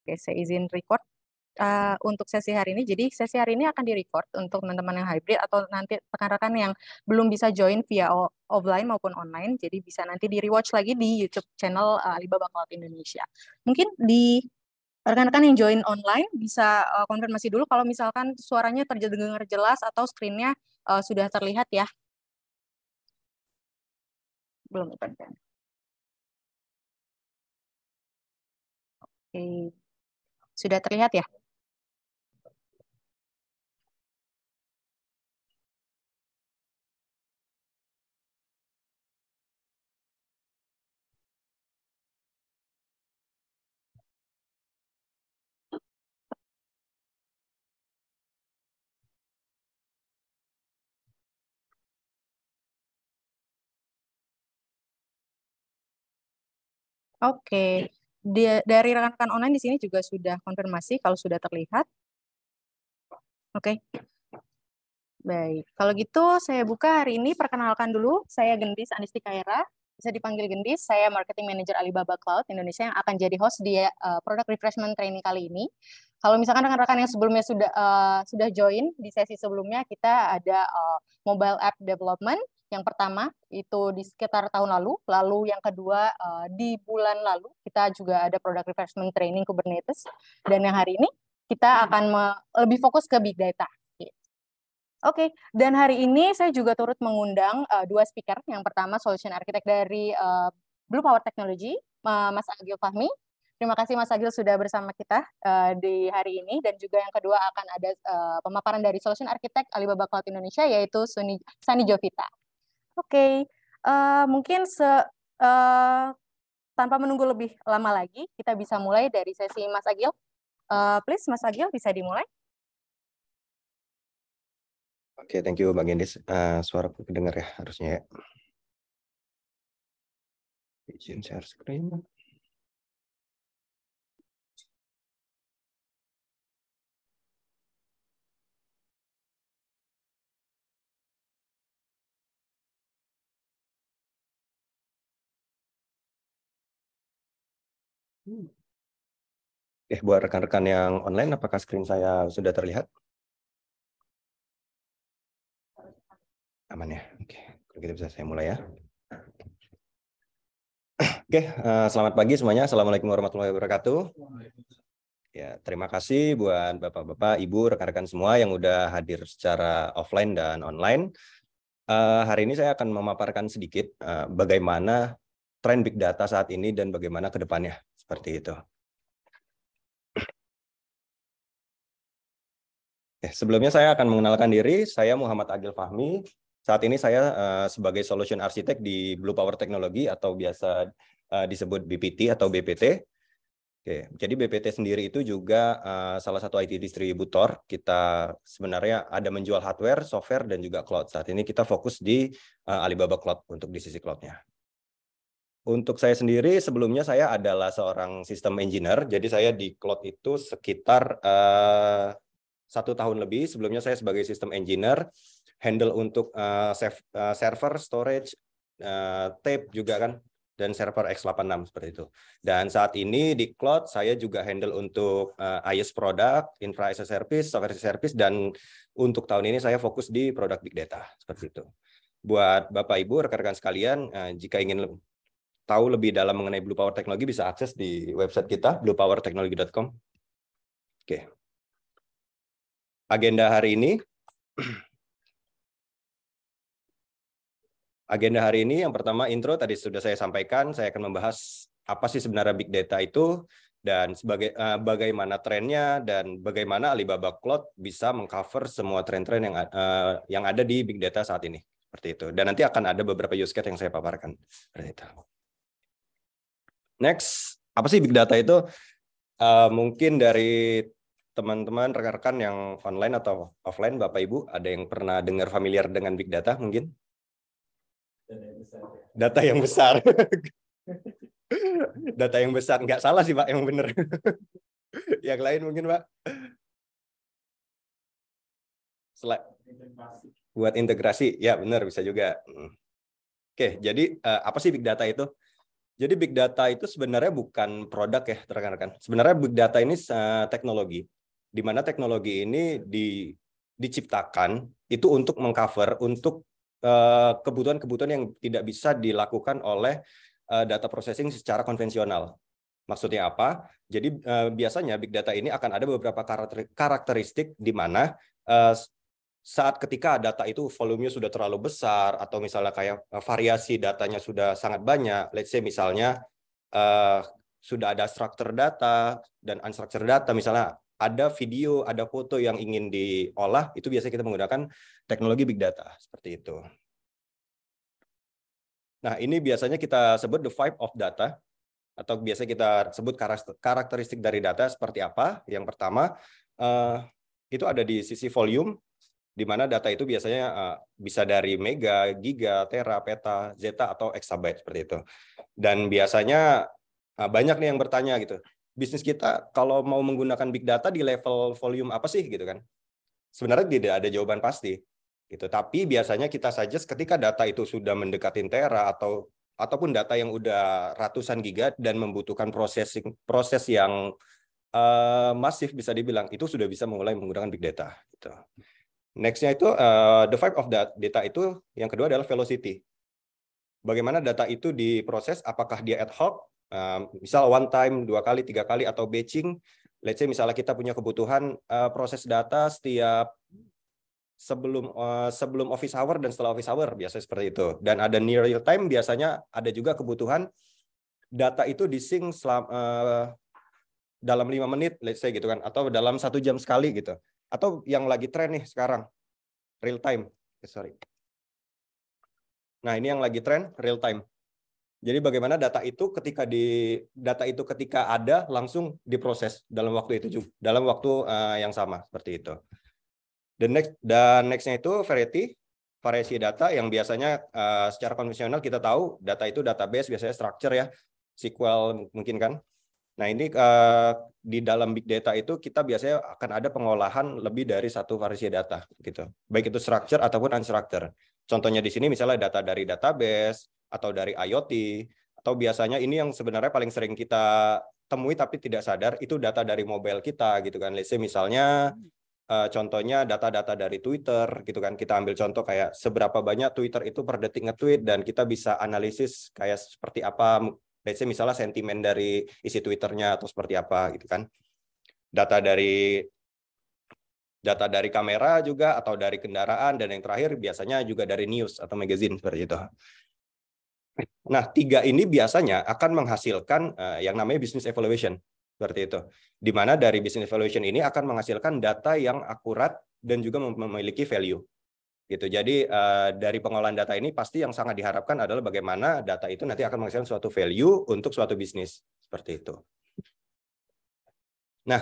Oke, saya izin record untuk sesi hari ini. Jadi sesi hari ini akan direcord untuk teman-teman yang hybrid atau nanti rekan-rekan yang belum bisa join via offline maupun online. Jadi bisa nanti di rewatch lagi di YouTube channel Alibaba Cloud Indonesia. Mungkin di rekan-rekan yang join online bisa konfirmasi dulu kalau misalkan suaranya terdengar jelas atau screen-nya sudah terlihat ya. Belum kan? Oke. Sudah terlihat ya? Oke. Dari rekan-rekan online di sini juga sudah konfirmasi kalau sudah terlihat. Oke. Baik, kalau gitu saya buka hari ini. Perkenalkan dulu, saya Gendis Anisti Kaira, bisa dipanggil Gendis. Saya Marketing Manager Alibaba Cloud Indonesia yang akan jadi host di Product Refreshment Training kali ini. Kalau misalkan rekan-rekan yang sebelumnya sudah join di sesi sebelumnya, kita ada mobile app development. Yang pertama itu di sekitar tahun lalu yang kedua di bulan lalu kita juga ada Product Refreshment Training Kubernetes, dan yang hari ini kita akan lebih fokus ke Big Data. Oke, dan hari ini saya juga turut mengundang dua speaker. Yang pertama Solution Architect dari Blue Power Technology, Mas Agil Fahmi. Terima kasih Mas Agil sudah bersama kita di hari ini. Dan juga yang kedua akan ada pemaparan dari Solution Architect Alibaba Cloud Indonesia, yaitu Sani Jovita. Oke, mungkin tanpa menunggu lebih lama lagi, kita bisa mulai dari sesi Mas Agil. Please, Mas Agil bisa dimulai. Oke, thank you Bang Gendis. Suara aku kedengar ya harusnya ya. Izin share screen. Buat rekan-rekan yang online, apakah screen saya sudah terlihat? Aman ya? Oke, kalau gitu bisa saya mulai ya. Oke, selamat pagi semuanya. Assalamualaikum warahmatullahi wabarakatuh. Ya, terima kasih buat Bapak-Bapak, Ibu, rekan-rekan semua yang udah hadir secara offline dan online. Hari ini saya akan memaparkan sedikit bagaimana tren Big Data saat ini dan bagaimana ke depannya. Seperti itu. Sebelumnya saya akan mengenalkan diri. Saya Muhammad Agil Fahmi. Saat ini saya sebagai Solution Architect di Blue Power Technology atau biasa disebut BPT atau BPT. Oke, jadi BPT sendiri itu juga salah satu IT distributor. Kita sebenarnya ada menjual hardware, software, dan juga cloud. Saat ini kita fokus di Alibaba Cloud untuk di sisi cloud-nya. Untuk saya sendiri, sebelumnya saya adalah seorang sistem engineer. Jadi saya di cloud itu sekitar 1 tahun lebih. Sebelumnya saya sebagai sistem engineer, handle untuk server, storage, tape juga kan, dan server x86 seperti itu. Dan saat ini di cloud saya juga handle untuk IaaS product, infra as a service, software as a service, dan untuk tahun ini saya fokus di produk big data seperti itu. Buat Bapak Ibu, rekan-rekan sekalian, jika ingin tahu lebih dalam mengenai Blue Power Technology bisa akses di website kita bluepowertechnology.com. Oke. Agenda hari ini. Agenda hari ini yang pertama intro tadi sudah saya sampaikan, saya akan membahas apa sih sebenarnya big data itu dan bagaimana trennya dan bagaimana Alibaba Cloud bisa mengcover semua tren-tren yang ada di big data saat ini. Seperti itu. Dan nanti akan ada beberapa use case yang saya paparkan. Seperti itu. Next, apa sih big data itu? Mungkin dari teman-teman, rekan-rekan yang online atau offline, Bapak Ibu, ada yang pernah dengar familiar dengan big data mungkin? Data yang besar. Data yang besar. Nggak salah sih, Pak. Yang benar. Yang lain mungkin, Pak? Buat integrasi. Ya, benar. Bisa juga. Oke, jadi apa sih big data itu? Jadi big data itu sebenarnya bukan produk ya, rekan-rekan. Sebenarnya big data ini teknologi, di mana teknologi ini diciptakan itu untuk mengcover untuk kebutuhan-kebutuhan yang tidak bisa dilakukan oleh data processing secara konvensional. Maksudnya apa? Jadi biasanya big data ini akan ada beberapa karakteristik di mana saat ketika data itu volumenya sudah terlalu besar atau misalnya kayak variasi datanya sudah sangat banyak, let's say misalnya sudah ada structured data dan unstructured data, misalnya ada video, ada foto yang ingin diolah, itu biasanya kita menggunakan teknologi big data seperti itu. Nah, ini biasanya kita sebut the five of data, atau biasa kita sebut karakteristik dari data seperti apa. Yang pertama, itu ada di sisi volume, di mana data itu biasanya bisa dari mega, giga, tera, peta, zeta, atau exabyte seperti itu. Dan biasanya banyak nih yang bertanya gitu, bisnis kita kalau mau menggunakan big data di level volume apa sih gitu kan? Sebenarnya tidak ada jawaban pasti gitu. Tapi biasanya kita suggest ketika data itu sudah mendekati tera ataupun data yang udah ratusan giga dan membutuhkan proses yang masif bisa dibilang, itu sudah bisa mulai menggunakan big data gitu. Next-nya itu the five of data itu yang kedua adalah velocity. Bagaimana data itu diproses, apakah dia ad hoc, misal one time, 2 kali, 3 kali, atau batching. Let's say misalnya kita punya kebutuhan proses data setiap sebelum office hour dan setelah office hour, biasanya seperti itu. Dan ada near real time, biasanya ada juga kebutuhan data itu di-sync dalam 5 menit, let's say gitu kan, atau dalam 1 jam sekali gitu. Atau yang lagi tren nih sekarang, real time. Nah, ini yang lagi tren, real time. Jadi bagaimana data itu ketika ada langsung diproses dalam waktu itu juga, dalam waktu yang sama seperti itu. Dan next-nya itu variasi data yang biasanya secara konvensional kita tahu data itu database biasanya structure ya, SQL mungkin kan. Nah, ini di dalam big data itu kita biasanya akan ada pengolahan lebih dari satu variasi data gitu. Baik itu structure ataupun unstructured. Contohnya di sini misalnya data dari database atau dari IoT, atau biasanya ini yang sebenarnya paling sering kita temui tapi tidak sadar, itu data dari mobile kita gitu kan. Let's say misalnya contohnya data-data dari Twitter gitu kan. Kita ambil contoh kayak seberapa banyak Twitter itu per detik nge-tweet, dan kita bisa analisis kayak seperti apa, let's say misalnya sentimen dari isi Twitternya atau seperti apa gitu kan. Data dari kamera juga, atau dari kendaraan, dan yang terakhir biasanya juga dari news atau magazine seperti itu. Nah, 3 ini biasanya akan menghasilkan yang namanya business evaluation seperti itu. Di mana dari business evaluation ini akan menghasilkan data yang akurat dan juga memiliki value. Gitu. Jadi dari pengolahan data ini pasti yang sangat diharapkan adalah bagaimana data itu nanti akan menghasilkan suatu value untuk suatu bisnis seperti itu. Nah,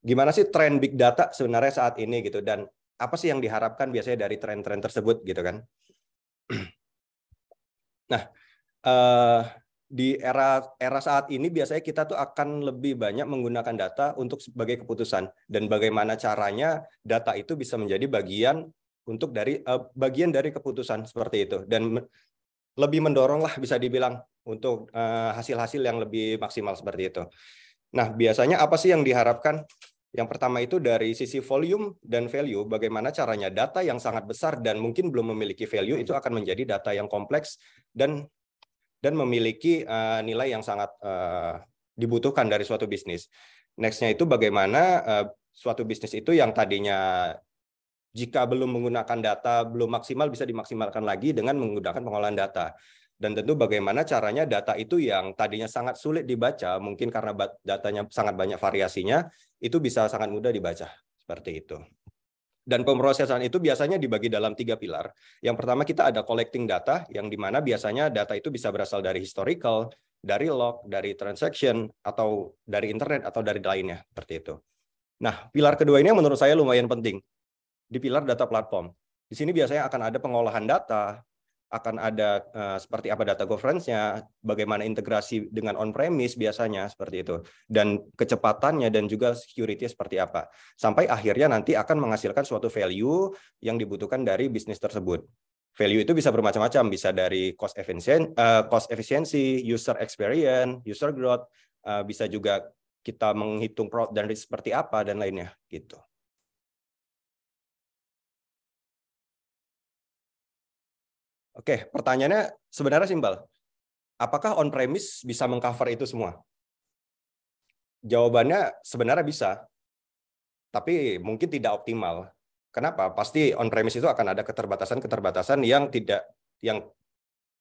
gimana sih tren big data sebenarnya saat ini gitu, dan apa sih yang diharapkan biasanya dari tren-tren tersebut gitu kan? Nah, di era saat ini biasanya kita tuh akan lebih banyak menggunakan data untuk sebagai keputusan, dan bagaimana caranya data itu bisa menjadi bagian dari keputusan seperti itu, dan lebih mendorong lah bisa dibilang untuk hasil-hasil yang lebih maksimal seperti itu. Nah, biasanya apa sih yang diharapkan? Yang pertama itu dari sisi volume dan value, bagaimana caranya data yang sangat besar dan mungkin belum memiliki value itu akan menjadi data yang kompleks dan memiliki nilai yang sangat dibutuhkan dari suatu bisnis. Next-nya itu bagaimana suatu bisnis itu yang tadinya jika belum menggunakan data belum maksimal bisa dimaksimalkan lagi dengan menggunakan pengolahan data. Dan tentu bagaimana caranya data itu yang tadinya sangat sulit dibaca, mungkin karena datanya sangat banyak variasinya, itu bisa sangat mudah dibaca. Seperti itu. Dan pemrosesan itu biasanya dibagi dalam 3 pilar. Yang pertama kita ada collecting data, yang dimana biasanya data itu bisa berasal dari historical, dari log, dari transaction, atau dari internet, atau dari lainnya. Seperti itu. Nah, pilar kedua ini menurut saya lumayan penting. Di pilar data platform. Di sini biasanya akan ada pengolahan data, akan ada seperti apa data governance-nya, bagaimana integrasi dengan on-premise biasanya seperti itu, dan kecepatannya dan juga security seperti apa. Sampai akhirnya nanti akan menghasilkan suatu value yang dibutuhkan dari bisnis tersebut. Value itu bisa bermacam-macam, bisa dari cost efficiency, user experience, user growth, bisa juga kita menghitung product dan risk seperti apa dan lainnya gitu. Oke, pertanyaannya sebenarnya simpel. Apakah on-premise bisa mengcover itu semua? Jawabannya sebenarnya bisa, tapi mungkin tidak optimal. Kenapa? Pasti on-premise itu akan ada keterbatasan-keterbatasan yang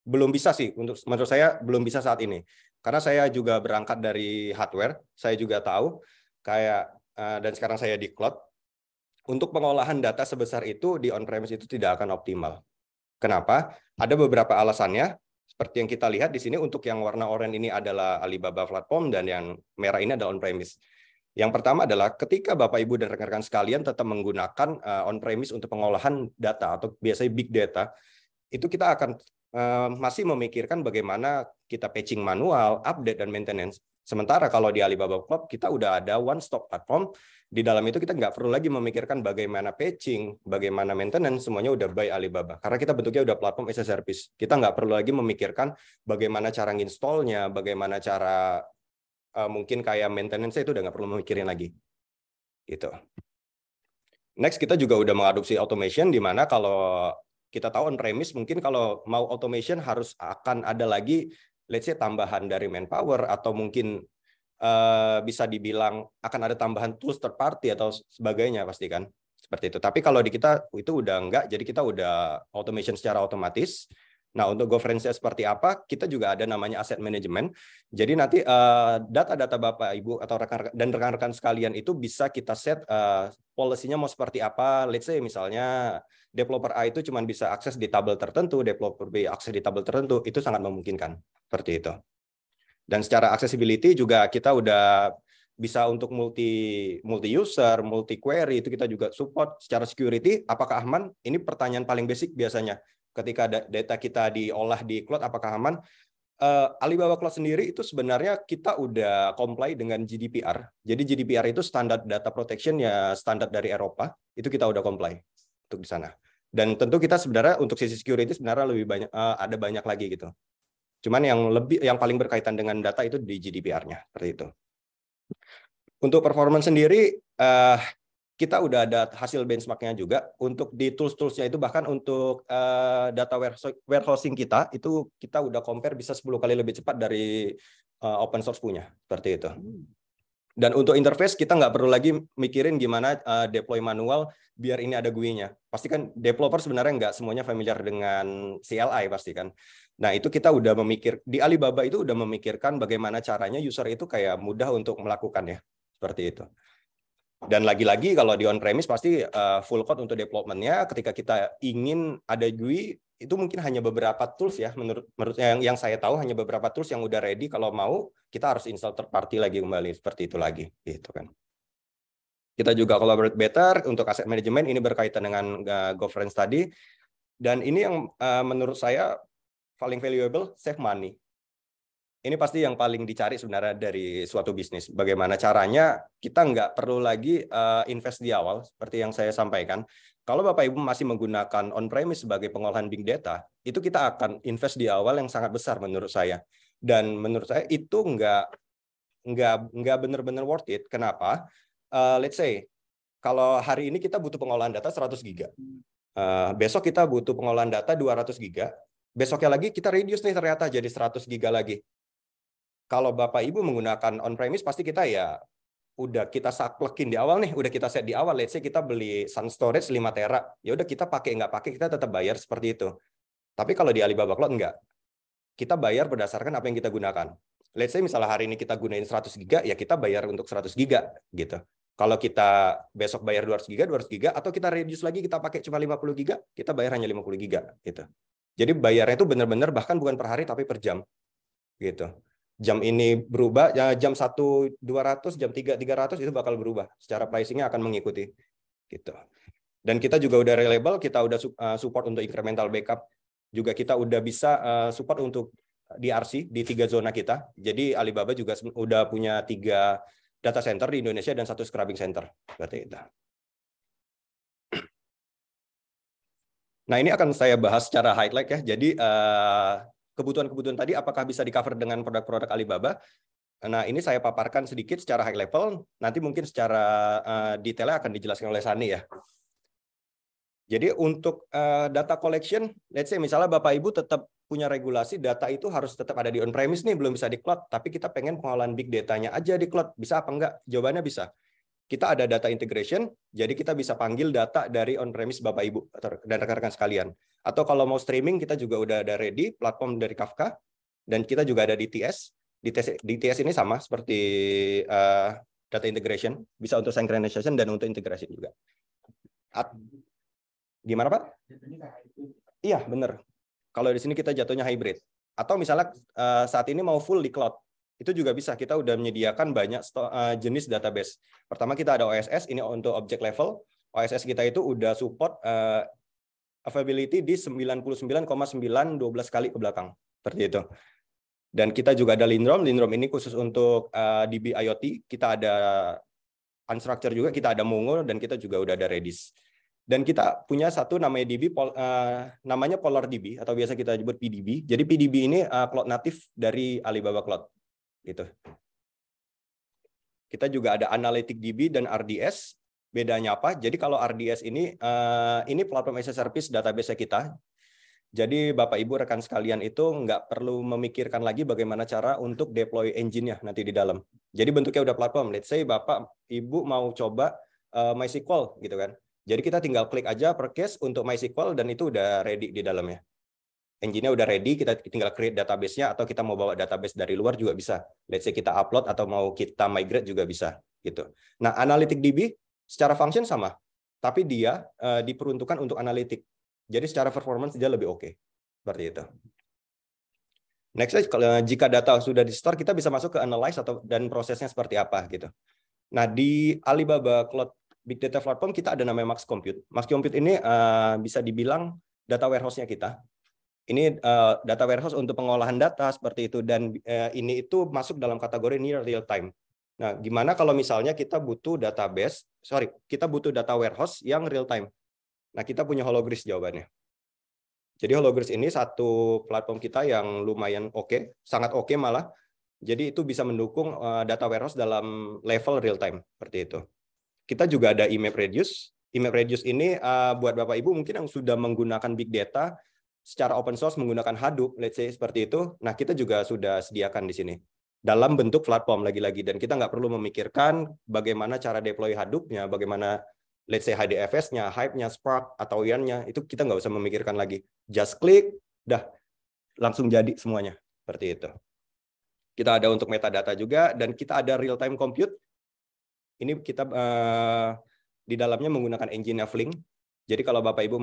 belum bisa sih, menurut saya belum bisa saat ini. Karena saya juga berangkat dari hardware, saya juga tahu, dan sekarang saya di cloud, untuk pengolahan data sebesar itu di on-premise itu tidak akan optimal. Kenapa? Ada beberapa alasannya. Seperti yang kita lihat di sini, untuk yang warna oranye ini adalah Alibaba Platform dan yang merah ini adalah on-premise. Yang pertama adalah ketika Bapak, Ibu, dan rekan-rekan sekalian tetap menggunakan on-premise untuk pengolahan data atau biasanya big data, itu kita akan masih memikirkan bagaimana kita patching manual, update, dan maintenance. Sementara kalau di Alibaba Cloud, kita udah ada one-stop platform. Di dalam itu kita nggak perlu lagi memikirkan bagaimana patching, bagaimana maintenance, semuanya udah by Alibaba. Karena kita bentuknya udah platform as a service. Kita nggak perlu lagi memikirkan bagaimana cara nginstallnya, bagaimana cara mungkin kayak maintenance itu udah nggak perlu memikirin lagi. Gitu. Next, kita juga udah mengadopsi automation, di mana kalau kita tahu on-premise, mungkin kalau mau automation harus akan ada lagi, let's say, tambahan dari manpower, atau mungkin bisa dibilang akan ada tambahan tools third party atau sebagainya, pasti kan. Seperti itu. Tapi kalau di kita itu udah enggak, jadi kita udah automation secara otomatis. Nah, untuk governance-nya seperti apa, kita juga ada namanya asset management. Jadi nanti data-data Bapak, Ibu, atau rekan-rekan sekalian itu bisa kita set policy-nya mau seperti apa. Let's say misalnya developer A itu cuma bisa akses di tabel tertentu, developer B akses di tabel tertentu, itu sangat memungkinkan. Seperti itu. Dan secara accessibility juga kita udah bisa untuk multi user, multi query, itu kita juga support. Secara security, apakah aman? Ini pertanyaan paling basic biasanya. Ketika data kita diolah di cloud, apakah aman? Alibaba Cloud sendiri itu sebenarnya kita udah comply dengan GDPR. Jadi GDPR itu standar data protection ya, standar dari Eropa. Itu kita udah comply untuk di sana. Dan tentu kita sebenarnya untuk sisi security sebenarnya lebih banyak, ada banyak lagi gitu. Cuman yang paling berkaitan dengan data itu di GDPR-nya, seperti itu. Untuk performance sendiri, kita udah ada hasil benchmark-nya juga. Untuk di tools-toolsnya itu, bahkan untuk data warehousing kita, itu kita udah compare bisa 10 kali lebih cepat dari open source punya, seperti itu. Dan untuk interface, kita nggak perlu lagi mikirin gimana deploy manual biar ini ada GUI-nya. Pasti kan developer sebenarnya nggak semuanya familiar dengan CLI, pasti kan. Nah, itu kita udah di Alibaba itu udah memikirkan bagaimana caranya user itu kayak mudah untuk melakukannya. Seperti itu. Dan lagi-lagi kalau di on-premise pasti full code untuk development-nya. Ketika kita ingin ada GUI, itu mungkin hanya beberapa tools ya. Menurut yang saya tahu hanya beberapa tools yang udah ready. Kalau mau, kita harus install third party lagi kembali. Seperti itu lagi. Gitu kan. Kita juga collaborate better untuk asset management. Ini berkaitan dengan governance tadi. Dan ini yang menurut saya paling valuable, save money. Ini pasti yang paling dicari sebenarnya dari suatu bisnis. Bagaimana caranya kita nggak perlu lagi invest di awal, seperti yang saya sampaikan. Kalau Bapak Ibu masih menggunakan on-premise sebagai pengolahan big data, itu kita akan invest di awal yang sangat besar menurut saya. Dan menurut saya itu nggak benar-benar worth it. Kenapa? Let's say, kalau hari ini kita butuh pengolahan data 100 giga. Besok kita butuh pengolahan data 200 giga. Besoknya lagi kita reduce nih ternyata jadi 100 giga lagi. Kalau Bapak Ibu menggunakan on-premise, pasti kita ya udah kita saklekin di awal nih, udah kita set di awal. Let's say kita beli Sun Storage 5 tera, ya udah kita pakai nggak pakai kita tetap bayar seperti itu. Tapi kalau di Alibaba Cloud enggak. Kita bayar berdasarkan apa yang kita gunakan. Let's say misalnya hari ini kita gunain 100 giga, ya kita bayar untuk 100 giga gitu. Kalau kita besok bayar 200 giga, atau kita reduce lagi, kita pakai cuma 50 giga, kita bayar hanya 50 giga gitu. Jadi bayarnya itu benar-benar bahkan bukan per hari tapi per jam gitu. Jam ini berubah, ya jam 1 200, jam 3 300 itu bakal berubah. Secara pricing-nya akan mengikuti gitu. Dan kita juga udah reliable, kita udah support untuk incremental backup. Juga kita udah bisa support untuk DRC di 3 zona kita. Jadi Alibaba juga udah punya 3 data center di Indonesia dan 1 scrubbing center. Seperti itu. Nah, ini akan saya bahas secara highlight ya. Jadi kebutuhan-kebutuhan tadi apakah bisa di-cover dengan produk-produk Alibaba? Nah, ini saya paparkan sedikit secara high level, nanti mungkin secara detailnya akan dijelaskan oleh Sani ya. Jadi untuk data collection, let's say misalnya Bapak Ibu tetap punya regulasi, data itu harus tetap ada di on-premise nih, belum bisa di cloud, tapi kita pengen pengolahan big data-nya aja di cloud. Bisa apa enggak? Jawabannya bisa. Kita ada data integration, jadi kita bisa panggil data dari on-premise Bapak Ibu dan rekan-rekan sekalian. Atau kalau mau streaming, kita juga udah ada ready, platform dari Kafka, dan kita juga ada DTS. DTS ini sama seperti data integration, bisa untuk synchronization dan untuk integrasi juga. Gimana Pak? Iya, benar. Kalau di sini kita jatuhnya hybrid. Atau misalnya saat ini mau full di cloud, itu juga bisa. Kita udah menyediakan banyak jenis database. Pertama kita ada OSS, ini untuk object level. OSS kita itu udah support availability di 99,912 kali ke belakang. Seperti itu. Dan kita juga ada Lindrum. Lindrum ini khusus untuk DB IoT. Kita ada unstructured juga, kita ada Mongo, dan kita juga udah ada Redis. Dan kita punya satu namanya DB, namanya PolarDB, atau biasa kita sebut PDB. Jadi PDB ini cloud native dari Alibaba Cloud. Gitu. Kita juga ada Analytic DB dan RDS. Bedanya apa? Jadi kalau RDS ini platform as a service database kita. Jadi Bapak Ibu rekan sekalian itu nggak perlu memikirkan lagi bagaimana cara untuk deploy engine-nya nanti di dalam. Jadi bentuknya udah platform. Let's say Bapak Ibu mau coba MySQL gitu kan. Jadi kita tinggal klik aja per case untuk MySQL dan itu udah ready di dalamnya. Engine-nya udah ready, kita tinggal create database-nya atau kita mau bawa database dari luar juga bisa. Let's say kita upload atau mau kita migrate juga bisa gitu. Nah, Analytic DB secara function sama, tapi dia diperuntukkan untuk analitik. Jadi secara performance dia lebih oke. Seperti itu. Next, jika data sudah di-store, kita bisa masuk ke analyze dan prosesnya seperti apa gitu. Nah, di Alibaba Cloud Big Data Platform kita ada namanya Max Compute. Max Compute ini bisa dibilang data warehouse-nya kita. Ini data warehouse untuk pengolahan data seperti itu, dan ini itu masuk dalam kategori near real time. Nah, gimana kalau misalnya kita butuh kita butuh data warehouse yang real time. Nah, kita punya Hologris jawabannya. Jadi Hologris ini satu platform kita yang lumayan oke, sangat oke malah. Jadi itu bisa mendukung data warehouse dalam level real time seperti itu. Kita juga ada IMAP-Reduce. IMAP-Reduce ini buat Bapak Ibu mungkin yang sudah menggunakan big data secara open source menggunakan Hadoop, let's say seperti itu. Nah, kita juga sudah sediakan di sini dalam bentuk platform lagi-lagi, dan kita nggak perlu memikirkan bagaimana cara deploy Hadoop-nya, bagaimana let's say HDFS-nya, Hive-nya, Spark, atau Yarn-nya, itu kita nggak usah memikirkan lagi. Just klik, dah langsung jadi semuanya. Seperti itu. Kita ada untuk metadata juga, dan kita ada real-time compute. Ini kita di dalamnya menggunakan engine-nya Flink. Jadi kalau Bapak Ibu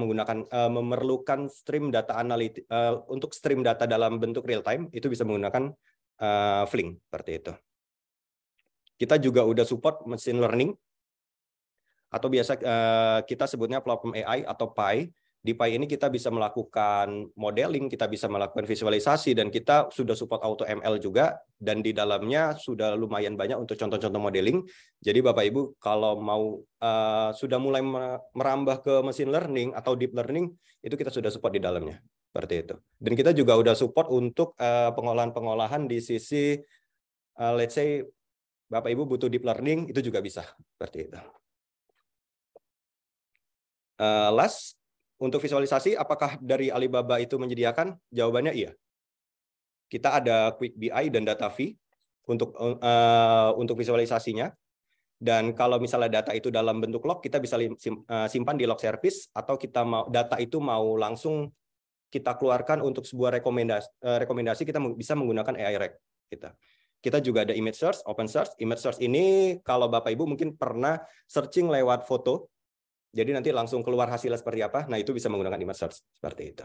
memerlukan stream data analytic untuk stream data dalam bentuk real-time, itu bisa menggunakan Flink. Seperti itu. Kita juga udah support machine learning, atau biasa kita sebutnya platform AI atau PI. Di PI ini kita bisa melakukan modeling, kita bisa melakukan visualisasi, dan kita sudah support AutoML juga, dan di dalamnya sudah lumayan banyak untuk contoh-contoh modeling. Jadi Bapak Ibu kalau mau sudah mulai merambah ke machine learning atau deep learning, itu kita sudah support di dalamnya. Seperti itu. Dan kita juga udah support untuk pengolahan-pengolahan di sisi let's say Bapak Ibu butuh deep learning, itu juga bisa. Seperti itu. Last, untuk visualisasi, apakah dari Alibaba itu menyediakan? Jawabannya iya. Kita ada Quick BI dan DataV untuk visualisasinya. Dan kalau misalnya data itu dalam bentuk log, kita bisa simpan di log service, atau kita data itu mau langsung kita keluarkan untuk sebuah rekomendasi, kita bisa menggunakan AI Rec. Kita juga ada image search, open search. Image search ini kalau Bapak Ibu mungkin pernah searching lewat foto, jadi nanti langsung keluar hasilnya seperti apa. Nah, itu bisa menggunakan image search seperti itu.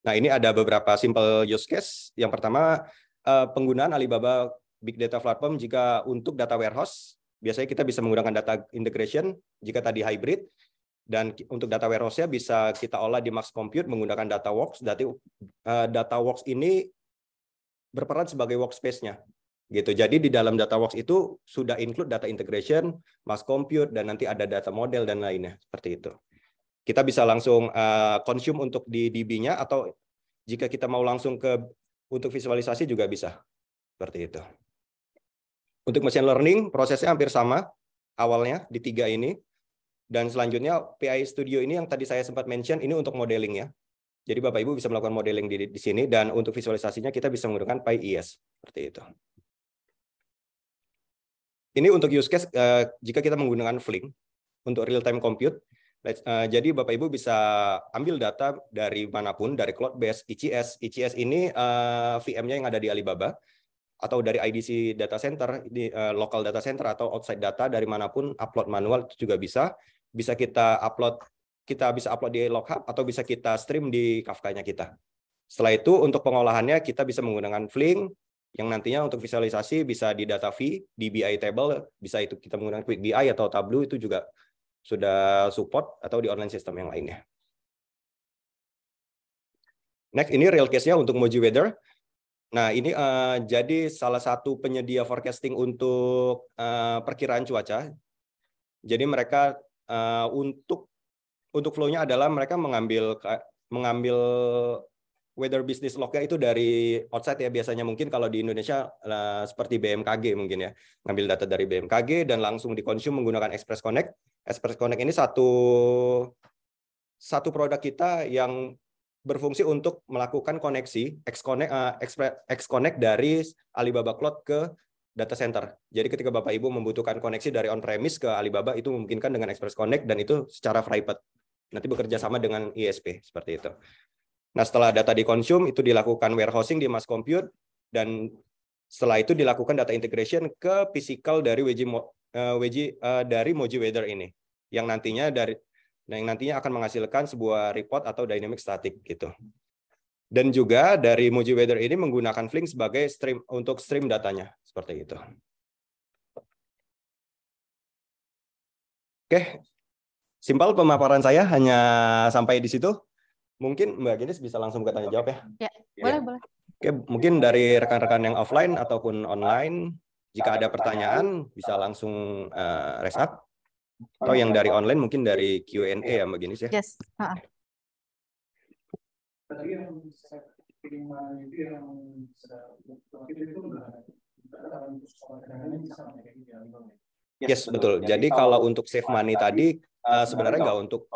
Nah, ini ada beberapa simple use case. Yang pertama, penggunaan Alibaba Big Data Platform jika untuk data warehouse. Biasanya kita bisa menggunakan data integration jika tadi hybrid. Dan untuk data warehouse-nya bisa kita olah di Max Compute menggunakan DataWorks. DataWorks ini berperan sebagai workspace-nya. Gitu. Jadi di dalam DataWorks itu sudah include data integration, Max Compute, dan nanti ada data model dan lainnya seperti itu. Kita bisa langsung consume untuk di DB-nya, atau jika kita mau langsung untuk visualisasi juga bisa. Seperti itu. Untuk machine learning, prosesnya hampir sama awalnya di 3 ini. Dan selanjutnya PI Studio ini yang tadi saya sempat mention, ini untuk modeling ya. Jadi Bapak Ibu bisa melakukan modeling di sini, dan untuk visualisasinya kita bisa menggunakan PyES. Seperti itu. Ini untuk use case jika kita menggunakan Flink untuk real-time compute. Jadi Bapak Ibu bisa ambil data dari manapun, dari Cloudbase, ECS. ECS ini VM-nya yang ada di Alibaba, atau dari IDC data center, di local data center, atau outside data dari manapun, upload manual itu juga bisa. Bisa kita bisa upload di Lookup, atau bisa kita stream di Kafka-nya kita. Setelah itu untuk pengolahannya kita bisa menggunakan Flink, yang nantinya untuk visualisasi bisa di data V, di BI table, bisa itu kita menggunakan Quick BI atau Tableau, itu juga sudah support, atau di online system yang lainnya. Next, ini real case-nya untuk Moji Weather. Nah, ini jadi salah satu penyedia forecasting untuk perkiraan cuaca. Jadi mereka untuk flow-nya adalah mereka mengambil weather business log-nya itu dari outside ya, biasanya mungkin kalau di Indonesia seperti BMKG mungkin ya, ngambil data dari BMKG dan langsung dikonsum menggunakan Express Connect. Express Connect ini satu produk kita yang berfungsi untuk melakukan koneksi X-Connect dari Alibaba Cloud ke data center. Jadi ketika Bapak Ibu membutuhkan koneksi dari on-premise ke Alibaba, itu memungkinkan dengan Express Connect, dan itu secara private. Nanti bekerja sama dengan ISP, seperti itu. Nah, setelah data dikonsum, itu dilakukan warehousing di mass compute, dan setelah itu dilakukan data integration ke physical dari dari Moji Weather ini, yang nantinya akan menghasilkan sebuah report atau dynamic static gitu. Dan juga dari Moji Weather ini menggunakan Flink sebagai untuk stream datanya, seperti itu. Oke, simpel pemaparan saya hanya sampai di situ. Mungkin Mbak Genis bisa langsung tanya jawab ya. Ya, boleh. Oke, mungkin dari rekan-rekan yang offline ataupun online, jika ada pertanyaan bisa langsung raise up. Atau yang dari online mungkin dari Q&A ya Mbak Genis ya. Yes. Tadi yang saya terima itu yang Yes, betul. Jadi kalau untuk save money tadi sebenarnya nggak untuk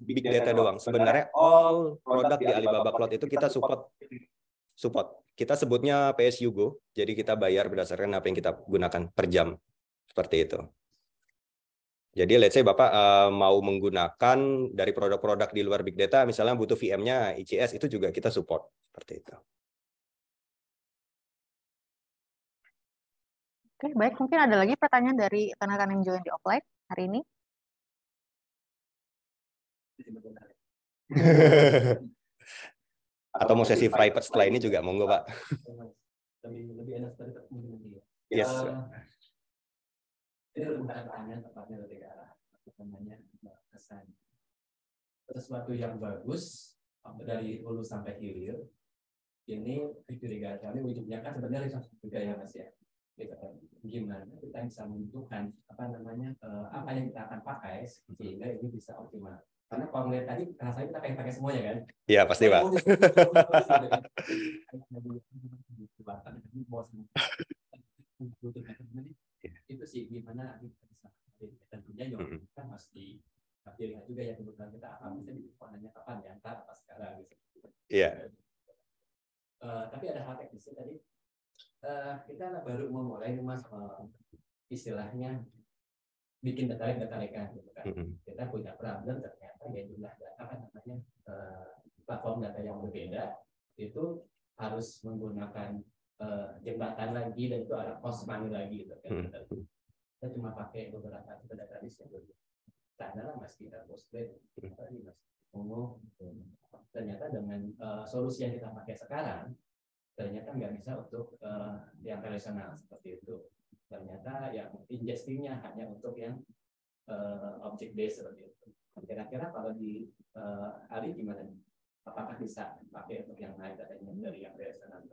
big data doang. Sebenarnya all produk di Alibaba Cloud itu kita support. Kita sebutnya PSU Go. Jadi kita bayar berdasarkan apa yang kita gunakan per jam. Seperti itu. Jadi let's say Bapak mau menggunakan dari produk-produk di luar big data, misalnya butuh VM-nya ICS, itu juga kita support. Seperti itu. Oke, baik. Mungkin ada lagi pertanyaan dari rekan-rekan yang join di offline hari ini. Atau mau sesi private setelah ini juga, monggo Pak. Lebih enak dari mungkin. Yes. Ini bukan pertanyaan tepatnya lebih ke arah namanya kesan. Sesuatu yang bagus dari hulu sampai hilir. Ini kecurigaan kami wujudnya kan sebenarnya juga ya Mas ya. Gimana kita bisa menentukan apa yang kita akan pakai sehingga ini bisa optimal. Karena kalau melihat tadi rasanya kita pengen pakai semuanya kan? Iya pasti Pak. Itu sih gimana kita bisa tentunya kan mesti dilihat juga ya kebutuhan kita apa bisa dipanennya kapan ya antara apa sekarang gitu. Iya. Tapi ada hal teknisnya tadi. Kita baru memulai Mas istilahnya bikin data lake gitu kan. Kita punya problem ternyata ya jumlah data kan namanya platform data yang berbeda itu harus menggunakan jembatan lagi dan itu ada cost money lagi gitu kan. Kita cuma pakai beberapa database yang berbeda. Karena Mas kita Postgres tadi Mas ternyata dengan solusi yang kita pakai sekarang ternyata nggak bisa untuk yang relasional seperti itu. Ternyata yang ingestingnya hanya untuk yang object based seperti itu. Kira-kira kalau di hari gimana? Apakah bisa pakai untuk yang naik datanya dari yang relasional?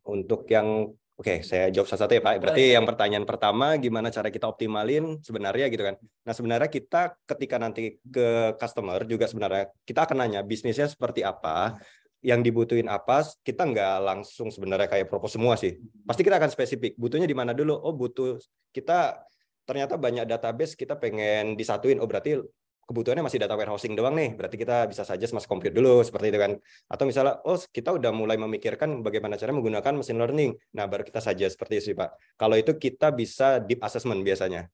Untuk yang Oke, saya jawab satu-satu ya Pak. Berarti yang pertanyaan pertama, gimana cara kita optimalin sebenarnya gitu kan. Nah sebenarnya kita ketika nanti ke customer juga sebenarnya, kita akan nanya bisnisnya seperti apa, yang dibutuhin apa, kita nggak langsung sebenarnya kayak propose semua sih. Pasti kita akan spesifik, butuhnya di mana dulu. Oh butuh, kita ternyata banyak database, kita pengen disatuin. Oh berarti kebutuhannya masih data warehousing doang nih, berarti kita bisa saja mas compute dulu seperti itu kan. Atau misalnya, oh kita udah mulai memikirkan bagaimana cara menggunakan machine learning, nah baru kita saja seperti itu Pak. Kalau itu kita bisa deep assessment biasanya.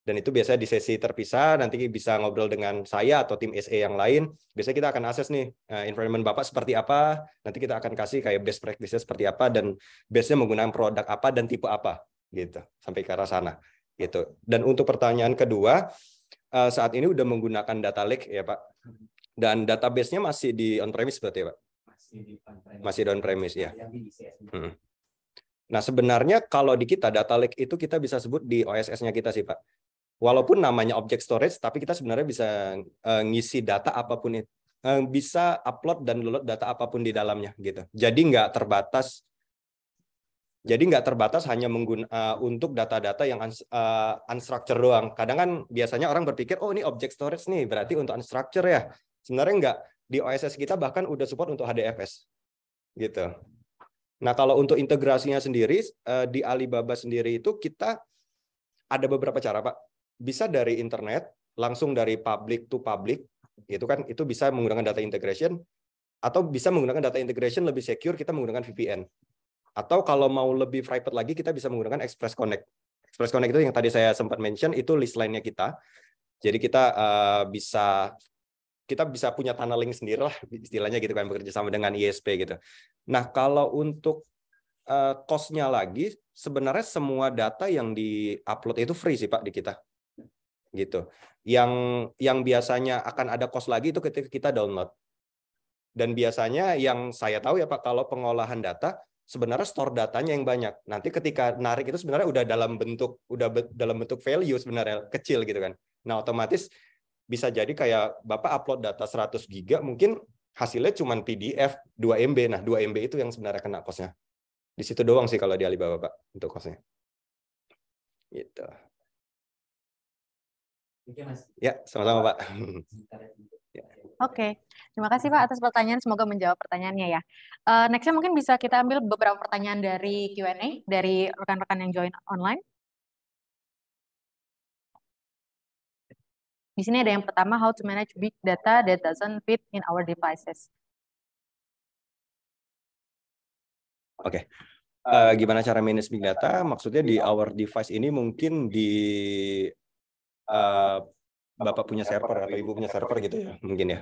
Dan itu biasanya di sesi terpisah, nanti bisa ngobrol dengan saya atau tim SE yang lain. Biasanya kita akan assess nih, environment Bapak seperti apa, nanti kita akan kasih kayak best practices seperti apa, dan base-nya menggunakan produk apa dan tipe apa, gitu, sampai ke arah sana. Gitu. Dan untuk pertanyaan kedua, saat ini udah menggunakan data lake ya Pak, dan database-nya masih di on-premise berarti ya Pak? Masih di on-premise ya. Nah sebenarnya kalau di kita data lake itu kita bisa sebut di OSS-nya kita sih Pak. Walaupun namanya object storage, tapi kita sebenarnya bisa ngisi data apapun itu, bisa upload dan load data apapun di dalamnya gitu. Jadi nggak terbatas. Jadi nggak terbatas hanya untuk data-data yang unstructured doang. Kadang kan biasanya orang berpikir, oh ini object storage nih, berarti untuk unstructured ya. Sebenarnya nggak. Di OSS kita bahkan udah support untuk HDFS. Gitu. Nah kalau untuk integrasinya sendiri, di Alibaba sendiri itu kita ada beberapa cara Pak. Bisa dari internet, langsung dari public to public, gitu kan, itu bisa menggunakan data integration, atau bisa menggunakan data integration lebih secure, kita menggunakan VPN. Atau kalau mau lebih private lagi, kita bisa menggunakan Express Connect. Express Connect itu yang tadi saya sempat mention, itu list line-nya kita. Jadi kita bisa punya tunneling sendiri lah, istilahnya gitu kan, bekerja sama dengan ISP gitu. Nah, kalau untuk cost-nya lagi, sebenarnya semua data yang di-upload itu free sih Pak di kita. Gitu. Yang biasanya akan ada cost lagi itu ketika kita download. Dan biasanya yang saya tahu ya Pak, kalau pengolahan data, sebenarnya store datanya yang banyak. Nanti ketika narik itu sebenarnya udah dalam bentuk value sebenarnya kecil gitu kan. Nah, otomatis bisa jadi kayak Bapak upload data 100 giga mungkin hasilnya cuma PDF 2 MB. Nah, 2 MB itu yang sebenarnya kena cost-nya. Di situ doang sih kalau di Alibaba Pak untuk cost-nya. Gitu. Ya, sama-sama Pak. Oke, terima kasih Pak atas pertanyaan. Semoga menjawab pertanyaannya ya. Next-nya mungkin bisa kita ambil beberapa pertanyaan dari Q&A dari rekan-rekan yang join online. Di sini ada yang pertama, how to manage big data that doesn't fit in our devices. Oke. Gimana cara manage big data? Maksudnya di our device ini mungkin di Bapak punya server atau Ibu punya server gitu ya, mungkin ya.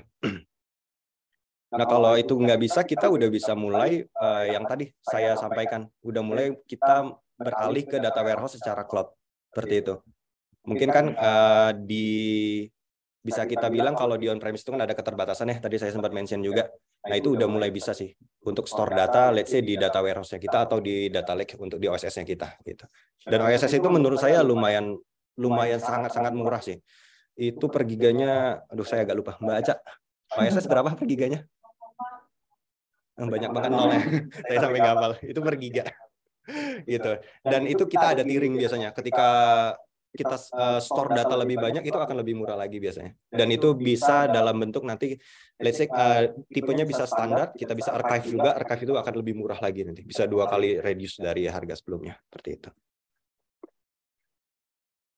Nah kalau itu nggak bisa, kita udah bisa mulai yang tadi saya sampaikan, udah mulai kita beralih ke data warehouse secara cloud, seperti itu. Mungkin kan bisa kita bilang kalau di on-premise itu kan ada keterbatasan ya, tadi saya sempat mention juga. Nah itu udah mulai bisa sih untuk store data, let's say di data warehouse-nya kita atau di data lake untuk di OSS-nya kita gitu. Dan OSS itu menurut saya lumayan sangat-sangat murah sih. Itu per giganya, aduh saya agak lupa, Mbak Aca, OSS berapa per giganya? Banyak banget nolnya, saya sampai nggak hafal, itu per giga. Gitu. Dan itu kita ada tiering biasanya, ketika kita store data lebih banyak, itu akan lebih murah lagi biasanya. Dan itu bisa dalam bentuk nanti, let's say, tipenya bisa standar, kita bisa archive juga, archive itu akan lebih murah lagi nanti, bisa 2 kali reduce dari harga sebelumnya, seperti itu.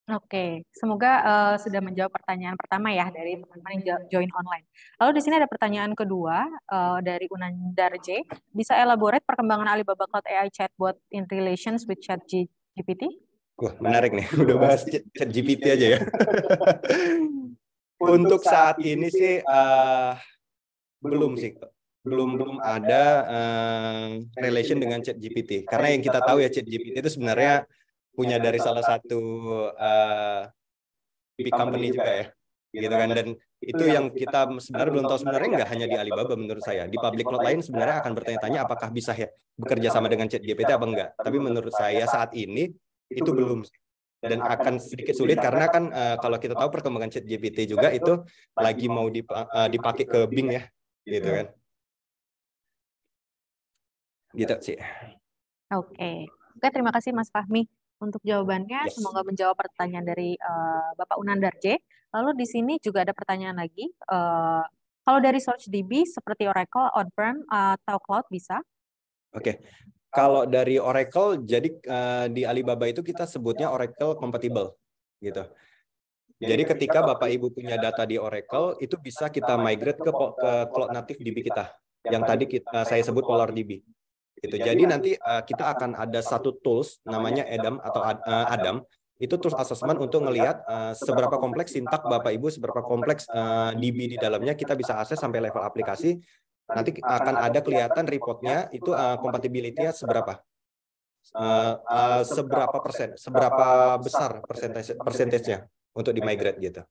Oke, semoga sudah menjawab pertanyaan pertama ya dari teman-teman yang join online. Lalu di sini ada pertanyaan kedua dari Unandar J. Bisa elaborate perkembangan Alibaba Cloud AI Chatbot in relations with ChatGPT? Wah, menarik nih. Udah bahas ChatGPT aja ya. Untuk saat ini sih belum sih. Belum ada relation dengan ChatGPT. Karena yang kita tahu ya ChatGPT itu sebenarnya punya dari salah satu big company juga ya, gitu kan. Dan itu yang kita sebenarnya belum tahu, sebenarnya nggak hanya di Alibaba menurut saya, di public cloud lain sebenarnya akan bertanya-tanya apakah bisa ya bekerja sama dengan ChatGPT apa enggak. Tapi menurut saya saat ini itu belum, dan akan sedikit sulit karena kan kalau kita tahu perkembangan ChatGPT juga itu lagi mau dipakai ke Bing ya, gitu kan. Gitu sih. Oke. Oke, terima kasih Mas Fahmi untuk jawabannya. Yes. Semoga menjawab pertanyaan dari Bapak Unandarje. Lalu di sini juga ada pertanyaan lagi. Kalau dari SearchDB seperti Oracle, on-prem atau cloud bisa? Oke. Kalau dari Oracle, jadi di Alibaba itu kita sebutnya Oracle compatible, gitu. Jadi ketika Bapak Ibu punya data di Oracle, itu bisa kita migrate ke cloud native DB kita, yang tadi saya sebut PolarDB. Gitu. Jadi nanti kita akan ada satu tools namanya Adam atau Adam. Itu tools assessment untuk melihat seberapa kompleks sintak Bapak Ibu, seberapa kompleks DB di dalamnya, kita bisa akses sampai level aplikasi. Nanti akan ada kelihatan reportnya itu compatibility-nya seberapa. Seberapa persen, seberapa besar persentasenya untuk di-migrate gitu.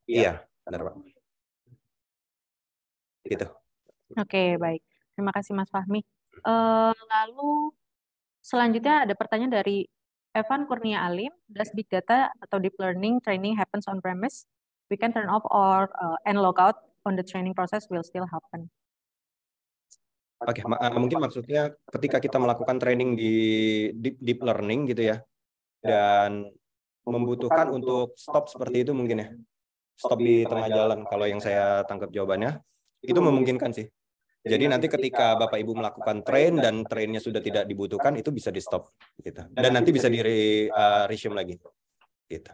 Iya, benar Pak. Gitu. Oke, baik. Terima kasih Mas Fahmi. Lalu selanjutnya ada pertanyaan dari Evan Kurnia Alim. Does big data atau deep learning training happens on premise? We can turn off or and log out on the training process will still happen. Oke, mungkin maksudnya ketika kita melakukan training di deep learning gitu ya, dan membutuhkan untuk stop seperti itu mungkin ya, stop di tengah jalan kalau yang saya tangkap jawabannya, itu memungkinkan sih. Jadi nanti ketika Bapak Ibu melakukan train dan trainnya sudah tidak dibutuhkan, itu bisa di stop gitu. Dan nanti bisa di resume lagi gitu.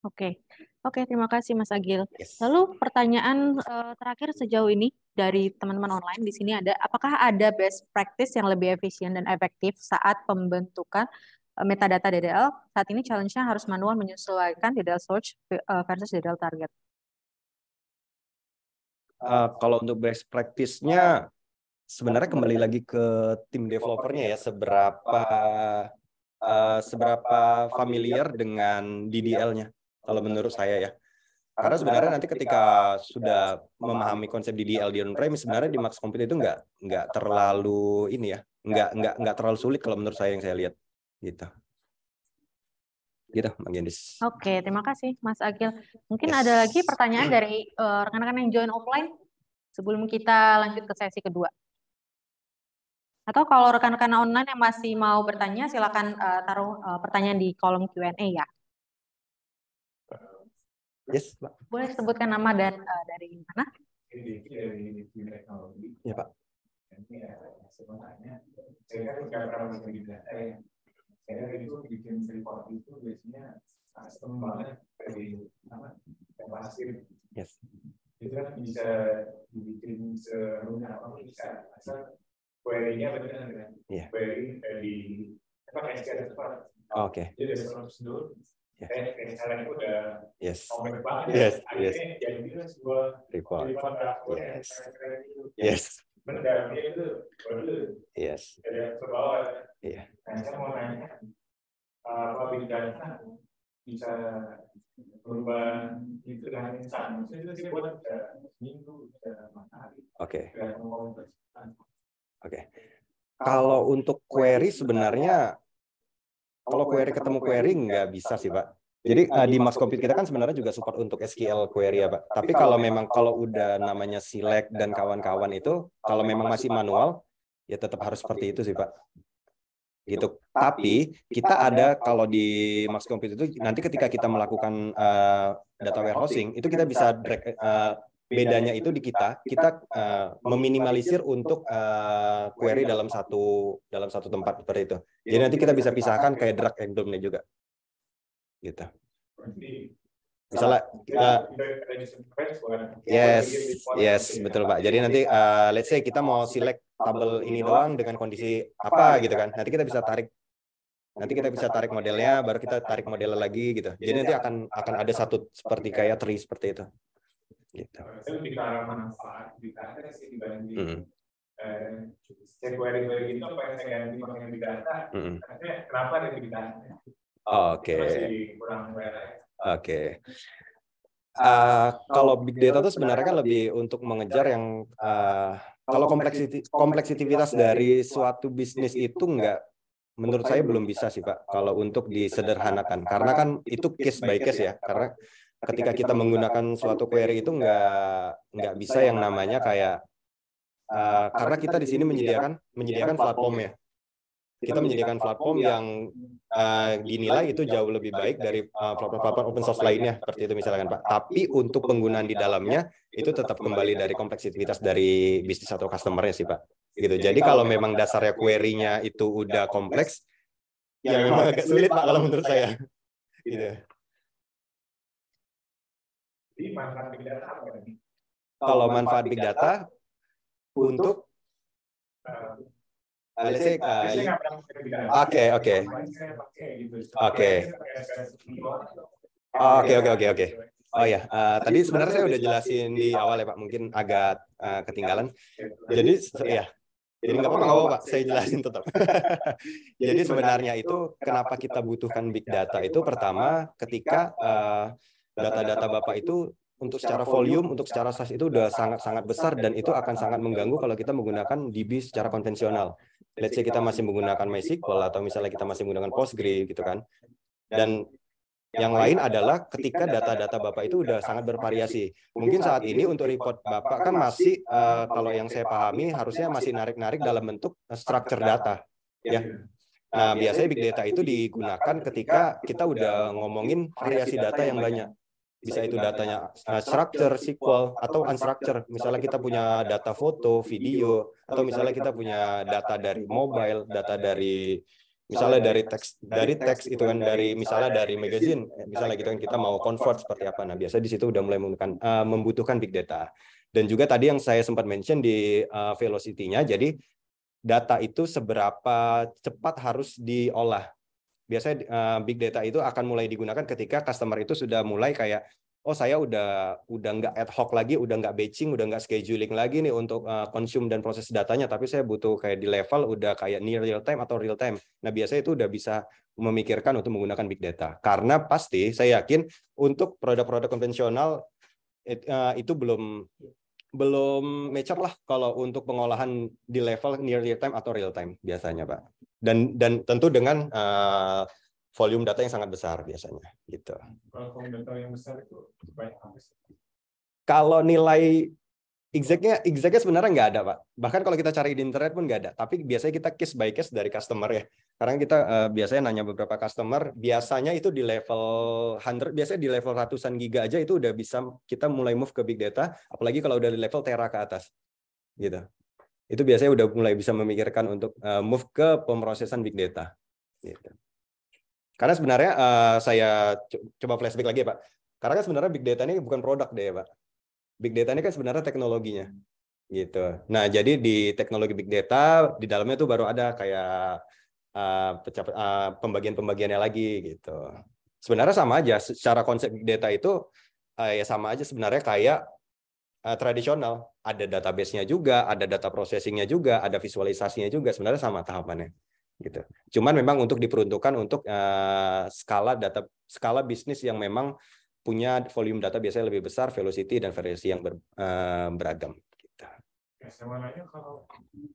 Oke. Oke, terima kasih Mas Agil. Yes. Lalu pertanyaan terakhir sejauh ini dari teman-teman online di sini ada, apakah ada best practice yang lebih efisien dan efektif saat pembentukan metadata DDL? Saat ini challenge-nya harus manual menyesuaikan DDL search versus DDL target. Kalau untuk best practice-nya sebenarnya kembali lagi ke tim developernya ya, seberapa familiar dengan DDL-nya kalau menurut saya ya. Karena sebenarnya nanti ketika sudah memahami konsep DDL di on-premise, sebenarnya di Max Compute itu nggak terlalu ini ya, nggak terlalu sulit kalau menurut saya yang saya lihat gitu. Gitu, Bang Gendis. Oke, terima kasih Mas Agil. Mungkin ada lagi pertanyaan dari rekan-rekan yang join offline sebelum kita lanjut ke sesi kedua. Atau kalau rekan-rekan online yang masih mau bertanya, silakan taruh pertanyaan di kolom Q&A ya. Yes, Pak. Boleh sebutkan nama dan dari mana? Ya, Pak. Saya itu bikin report itu biasanya custom banget dari pasir. Yes. Itu kan bisa dibikin serumit apa bisa, asal query-nya benar kan? Yeah. Query dari SQL Server. Oke. Jadi ada prosedur. Sekarang itu udah kompleks banget. Yes. Akhirnya jadi sebuah report. Yes. Yes. Benar, itu baru. Yes. Dari ke bawah. Iya. Nah, saya mau nanya, apa big data bisa berubah itu dengan instan? Maksudnya itu buat seminggu, bisa matahari. Oke. Kalau untuk query sebenarnya, kalau query ketemu query nggak bisa sih, Pak. Jadi di Max Compute kita kan sebenarnya juga support untuk SQL query ya, Pak. Tapi kalau udah namanya select dan kawan-kawan itu, kalau memang masih manual, ya tetap harus seperti itu sih, Pak. Gitu. Tapi kita ada kalau di Max Compute itu nanti ketika kita melakukan data warehousing, itu kita bisa drag bedanya itu di kita meminimalisir untuk query dalam satu tempat seperti itu. Jadi nanti kita bisa pisahkan kayak drag and drop-nya juga. Gitu. Misalnya yes, betul Pak. Jadi nanti let's say kita mau select tabel ini doang dengan kondisi apa gitu kan. Nanti kita bisa tarik modelnya, baru kita tarik modelnya lagi gitu. Jadi nanti akan ada satu seperti kayak tree seperti itu. Gitu. Lebih ke arah manfaat data sih dibanding query itu apa yang saya ganti pakai big data. Artinya kenapa ada big data? Oke. Kalau big data itu sebenarnya kan lebih untuk mengejar yang kalau kompleksitivitas dari suatu bisnis itu menurut saya belum bisa sih Pak kalau untuk disederhanakan, karena kan itu case by case ya, karena ketika kita menggunakan suatu query itu nggak bisa yang namanya kayak karena kita di sini menyediakan platform ya. Kita menyediakan platform yang dinilai itu jauh lebih baik dari platform open source lainnya, seperti itu misalkan Pak. Tapi untuk penggunaan di dalamnya itu tetap kembali dari kompleksitas dari bisnis atau customer-nya sih Pak. Gitu. Jadi kalau memang dasarnya query-nya itu udah kompleks, ya memang agak sulit Pak kalau menurut saya. Gitu. Jadi manfaat big data apa nih? Kalau manfaat big data untuk Oke. Oh ya, tadi sebenarnya saya udah jelasin di awal ya Pak, mungkin agak ketinggalan. Jadi ya, jadi nggak apa-apa Pak, saya jelasin tetap. Jadi sebenarnya itu kenapa kita butuhkan big data itu pertama ketika data-data Bapak itu untuk secara volume, untuk secara size itu udah sangat-sangat besar dan itu akan sangat mengganggu kalau kita menggunakan DB secara konvensional. Let's say kita masih menggunakan MySQL atau misalnya kita masih menggunakan Postgre gitu kan. Dan yang lain adalah ketika data-data Bapak itu udah sangat bervariasi. Mungkin saat ini untuk report Bapak kan masih kalau yang saya pahami harusnya masih narik-narik dalam bentuk structure data. Ya. Nah, biasanya big data itu digunakan ketika kita udah ngomongin variasi data yang banyak. Bisa itu datanya structure, SQL, atau unstructured. Misalnya kita punya data foto, video, atau misalnya kita punya data dari mobile, data dari misalnya dari teks itu kan, dari misalnya dari magazine, misalnya gitu kan kita mau convert seperti apa. Nah, biasanya di situ udah mulai membutuhkan big data. Dan juga tadi yang saya sempat mention di velocity-nya, jadi data itu seberapa cepat harus diolah. Biasanya big data itu akan mulai digunakan ketika customer itu sudah mulai kayak, oh saya udah nggak ad hoc lagi, udah nggak batching, udah nggak scheduling lagi nih untuk consume dan proses datanya, tapi saya butuh kayak di level udah kayak near real time atau real time. Nah biasanya itu udah bisa memikirkan untuk menggunakan big data. Karena pasti saya yakin untuk produk-produk konvensional itu belum match up lah kalau untuk pengolahan di level near real time atau real time biasanya Pak. Dan tentu dengan volume data yang sangat besar biasanya gitu. Kalau volume data yang besar itu banyak apa sih? Kalau nilai exactnya sebenarnya nggak ada Pak. Bahkan kalau kita cari di internet pun nggak ada. Tapi biasanya kita case by case dari customer ya. Karena kita biasanya nanya beberapa customer, biasanya itu di level 100, biasanya di level ratusan giga aja itu udah bisa kita mulai move ke big data. Apalagi kalau udah di level tera ke atas, gitu. Itu biasanya udah mulai bisa memikirkan untuk move ke pemrosesan big data. Gitu. Karena sebenarnya saya coba flashback lagi ya Pak. Karena kan sebenarnya big data ini bukan produk deh ya Pak. Big data ini kan sebenarnya teknologinya. Gitu. Nah jadi di teknologi big data di dalamnya tuh baru ada kayak pembagian-pembagiannya lagi gitu. Sebenarnya sama aja. Secara konsep big data itu ya sama aja sebenarnya kayak tradisional. Ada database-nya juga, ada data processing-nya juga, ada visualisasinya juga. Sebenarnya sama tahapannya. Gitu. Cuman memang untuk diperuntukkan untuk skala bisnis yang memang punya volume data biasanya lebih besar, velocity dan variasi yang beragam. Gitu. Ya, saya mau nanya kalau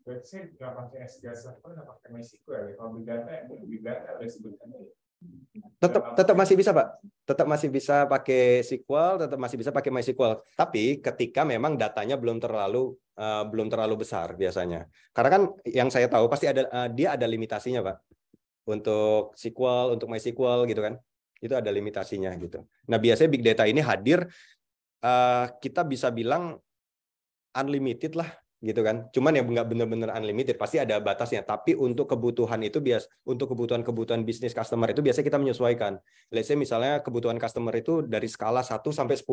website nggak pakai SQL Server, nggak pakai MySQL, kalau big data udah sebutkan ya. Tetap masih bisa Pak, tetap masih bisa pakai SQL, tetap masih bisa pakai MySQL. Tapi ketika memang datanya belum terlalu besar biasanya. Karena kan yang saya tahu pasti dia ada limitasinya Pak. Untuk SQL, untuk MySQL gitu kan, itu ada limitasinya gitu. Nah biasanya big data ini hadir, kita bisa bilang unlimited lah gitu kan. Cuman ya nggak benar-benar unlimited, pasti ada batasnya. Tapi untuk kebutuhan itu untuk kebutuhan bisnis customer itu biasanya kita menyesuaikan. Let's say misalnya kebutuhan customer itu dari skala 1 sampai 10,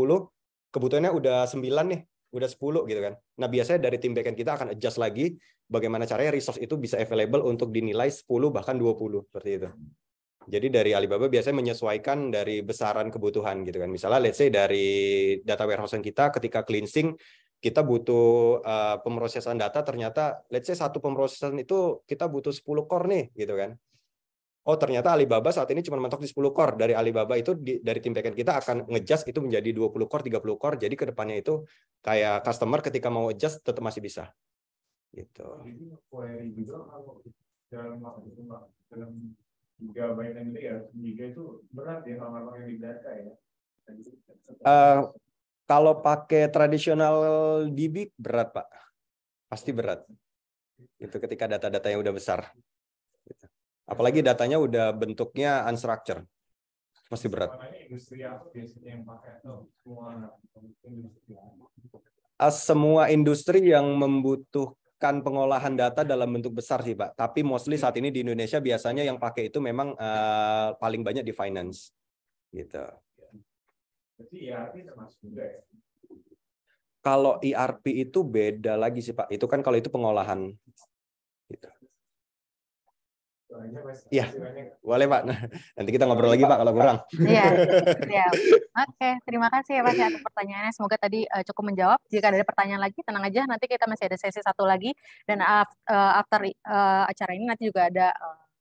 kebutuhannya udah 9 nih, udah 10 gitu kan. Nah, biasanya dari tim backend kita akan adjust lagi bagaimana caranya resource itu bisa available untuk dinilai 10 bahkan 20 seperti itu. Jadi dari Alibaba biasanya menyesuaikan dari besaran kebutuhan gitu kan. Misalnya let's say dari data warehouse kita ketika cleansing kita butuh pemrosesan data, ternyata let's say satu pemrosesan itu kita butuh 10 core nih gitu kan. Oh ternyata Alibaba saat ini cuma mentok di 10 core. Dari Alibaba itu dari tim backend kita akan nge-adjust itu menjadi 20 core, 30 core. Jadi ke depannya itu kayak customer ketika mau adjust tetap masih bisa. Gitu. Jadi query juga kalau dalam gigabyte yang itu ya, giga itu berat ya kalau nggak pakai big data ya. Kalau pakai tradisional DB berat Pak. Pasti berat. Itu ketika data-datanya udah besar. Gitu. Apalagi datanya udah bentuknya unstructured. Pasti berat. Semua industri yang membutuhkan pengolahan data dalam bentuk besar sih, Pak. Tapi mostly saat ini di Indonesia biasanya yang pakai itu memang paling banyak di finance. Gitu. Kalau ERP itu beda lagi sih, Pak. Itu kan kalau itu pengolahan. Gitu. Iya, boleh Pak. Nanti kita ngobrol lagi Pak kalau kurang. Iya, siap. Oke, terima kasih ya Pak atas pertanyaannya. Semoga tadi cukup menjawab. Jika ada pertanyaan lagi, tenang aja. Nanti kita masih ada sesi satu lagi. Dan after acara ini nanti juga ada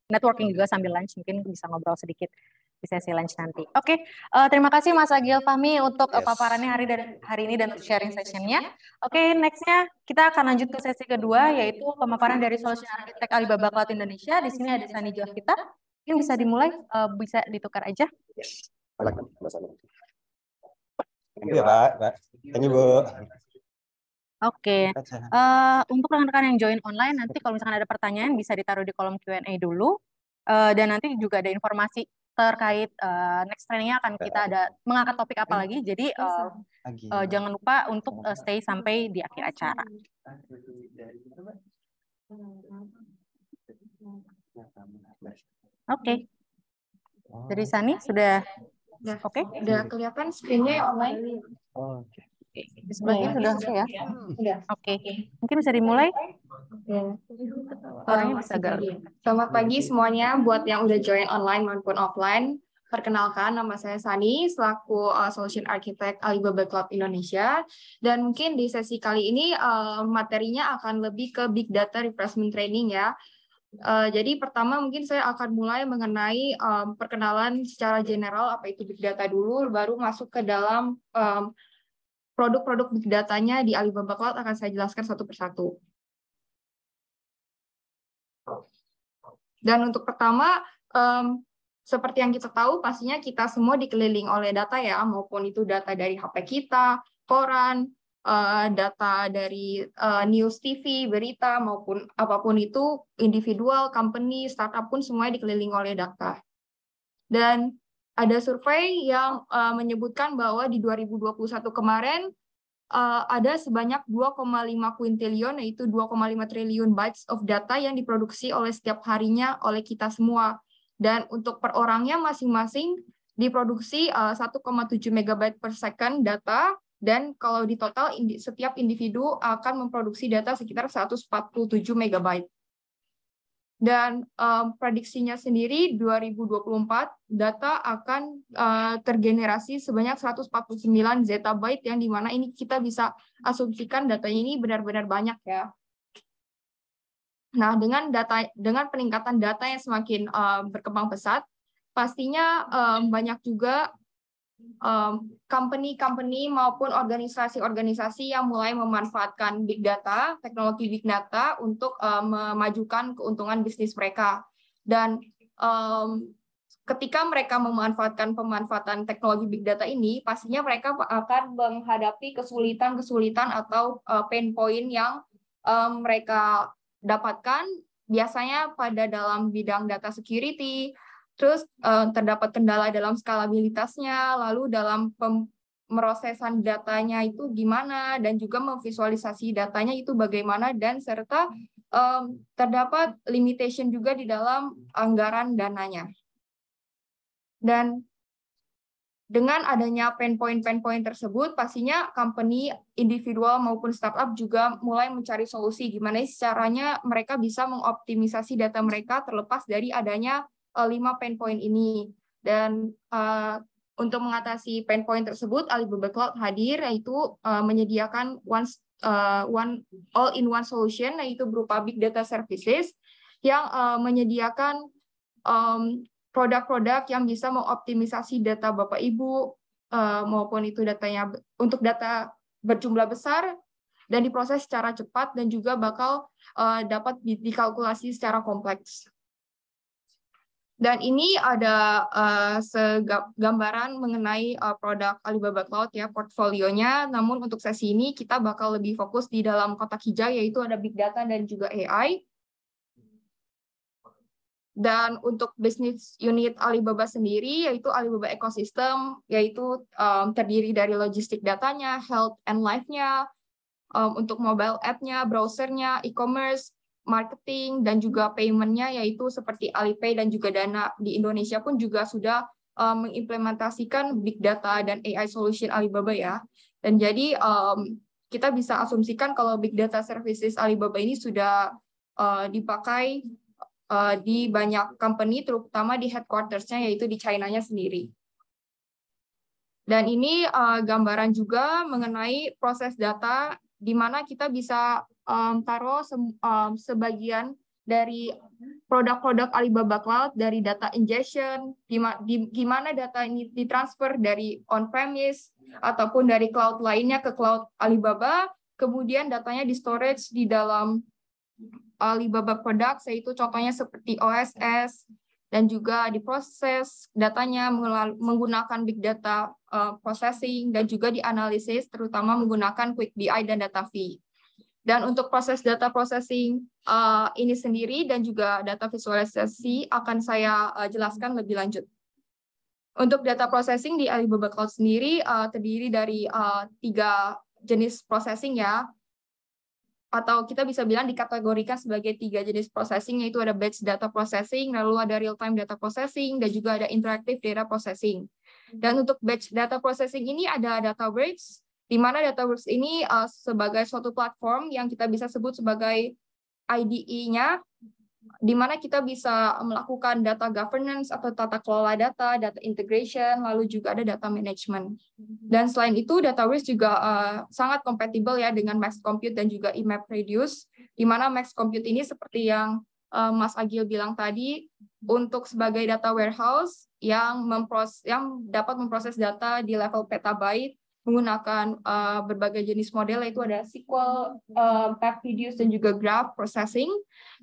networking juga sambil lunch. Mungkin bisa ngobrol sedikit di sesi lunch nanti. Oke, terima kasih Mas Agil Fahmi untuk paparannya hari ini dan sharing sessionnya. Oke, nextnya kita akan lanjut ke sesi kedua, yaitu pemaparan dari Solution Architect Alibaba Cloud Indonesia. Di sini ada Sani Jovita. Mungkin bisa dimulai, bisa ditukar aja. Yes. Thank you, Pak. Thank you, Bu. Oke, untuk rekan-rekan yang join online, nanti kalau misalkan ada pertanyaan bisa ditaruh di kolom Q&A dulu. Dan nanti juga ada informasi terkait next trainingnya akan kita ada mengangkat topik apa lagi. Jadi jangan lupa untuk stay sampai di akhir acara. Oke. Dari Sani sudah oke? Udah kelihatan screen-nya online? Oke. Di sebelahnya sudah oke ya? Oke. Mungkin bisa dimulai? Orangnya bisa Selamat pagi semuanya buat yang udah join online maupun offline. Perkenalkan, nama saya Sani, selaku Solution Architect Alibaba Cloud Indonesia. Dan mungkin di sesi kali ini materinya akan lebih ke Big Data Refreshment Training ya. Jadi pertama mungkin saya akan mulai mengenai perkenalan secara general apa itu Big Data dulu, baru masuk ke dalam produk-produk Big Data-nya di Alibaba Cloud akan saya jelaskan satu persatu. Dan untuk pertama, seperti yang kita tahu, pastinya kita semua dikeliling oleh data ya, maupun itu data dari HP kita, koran, data dari news TV, berita, maupun apapun itu, individual, company, startup pun semuanya dikelilingi oleh data. Dan ada survei yang menyebutkan bahwa di 2021 kemarin ada sebanyak 2,5 kuintillion, yaitu 2,5 triliun bytes of data yang diproduksi oleh setiap harinya oleh kita semua. Dan untuk per orangnya masing-masing diproduksi 1,7 megabyte per second data, dan kalau di total setiap individu akan memproduksi data sekitar 147 megabyte. Dan prediksinya sendiri 2024 data akan tergenerasi sebanyak 149 zettabyte yang dimana ini kita bisa asumsikan datanya ini benar-benar banyak ya. Nah, dengan peningkatan data yang semakin berkembang pesat, pastinya banyak juga company-company maupun organisasi-organisasi yang mulai memanfaatkan big data, teknologi big data untuk memajukan keuntungan bisnis mereka. Dan ketika mereka pemanfaatan teknologi big data ini, pastinya mereka akan menghadapi kesulitan-kesulitan atau pain point yang mereka dapatkan biasanya pada dalam bidang data security. Terus terdapat kendala dalam skalabilitasnya, lalu dalam pemrosesan datanya itu gimana, dan juga memvisualisasi datanya itu bagaimana, dan serta terdapat limitation juga di dalam anggaran dananya. Dan dengan adanya pain point tersebut, pastinya company, individual maupun startup juga mulai mencari solusi gimana caranya mereka bisa mengoptimisasi data mereka terlepas dari adanya 5 pain point ini. Dan untuk mengatasi pain point tersebut, Alibaba Cloud hadir, yaitu menyediakan one all-in-one solution, yaitu berupa big data services yang menyediakan produk-produk yang bisa mengoptimisasi data Bapak Ibu maupun itu datanya untuk data berjumlah besar dan diproses secara cepat dan juga bakal dapat dikalkulasi secara kompleks. Dan ini ada gambaran mengenai produk Alibaba Cloud ya, portfolionya. Namun untuk sesi ini kita bakal lebih fokus di dalam kotak hijau, yaitu ada Big Data dan juga AI. Dan untuk bisnis unit Alibaba sendiri, yaitu Alibaba Ecosystem, yaitu terdiri dari logistik datanya, health and life-nya, untuk mobile app-nya, browser-nya, e-commerce, marketing, dan juga payment-nya, yaitu seperti Alipay dan juga Dana. Di Indonesia pun juga sudah mengimplementasikan Big Data dan AI Solution Alibaba ya. Dan jadi kita bisa asumsikan kalau Big Data Services Alibaba ini sudah dipakai di banyak company, terutama di headquarters-nya, yaitu di China-nya sendiri. Dan ini gambaran juga mengenai proses data, di mana kita bisa taruh sebagian dari produk-produk Alibaba Cloud dari data ingestion, gimana data ini ditransfer dari on-premise ataupun dari cloud lainnya ke cloud Alibaba, kemudian datanya di storage di dalam Alibaba Products, yaitu contohnya seperti OSS, dan juga diproses datanya menggunakan Big Data Processing, dan juga dianalisis terutama menggunakan Quick BI dan DataV. Dan untuk proses data processing ini sendiri dan juga data visualisasi akan saya jelaskan lebih lanjut. Untuk data processing di Alibaba Cloud sendiri terdiri dari 3 jenis processing ya, atau kita bisa bilang dikategorikan sebagai 3 jenis processing, yaitu ada batch data processing, lalu ada real-time data processing, dan juga ada interactive data processing. Dan untuk batch data processing ini ada Databricks, di mana Databricks ini sebagai suatu platform yang kita bisa sebut sebagai IDE-nya, di mana kita bisa melakukan data governance atau tata kelola data, data integration, lalu juga ada data management. Dan selain itu, Databricks juga sangat kompatibel ya dengan Max Compute dan juga MapReduce, di mana Max Compute ini seperti yang Mas Agil bilang tadi, untuk sebagai data warehouse yang dapat memproses data di level petabyte menggunakan berbagai jenis model, yaitu ada SQL, MapReduce, dan juga Graph Processing.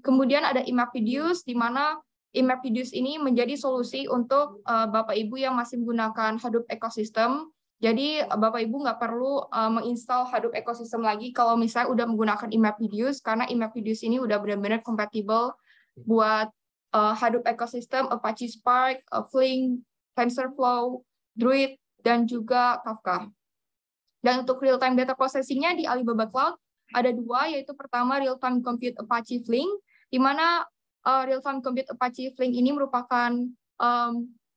Kemudian ada MapReduce, di mana MapReduce ini menjadi solusi untuk Bapak Ibu yang masih menggunakan Hadoop Ecosystem. Jadi Bapak Ibu nggak perlu menginstal Hadoop Ecosystem lagi kalau misalnya udah menggunakan MapReduce, karena MapReduce ini udah benar-benar kompatibel buat Hadoop Ecosystem, Apache Spark, Flink, TensorFlow, Druid, dan juga Kafka. Dan untuk real-time data processing-nya di Alibaba Cloud ada 2, yaitu pertama real-time compute Apache Flink, di mana real-time compute Apache Flink ini merupakan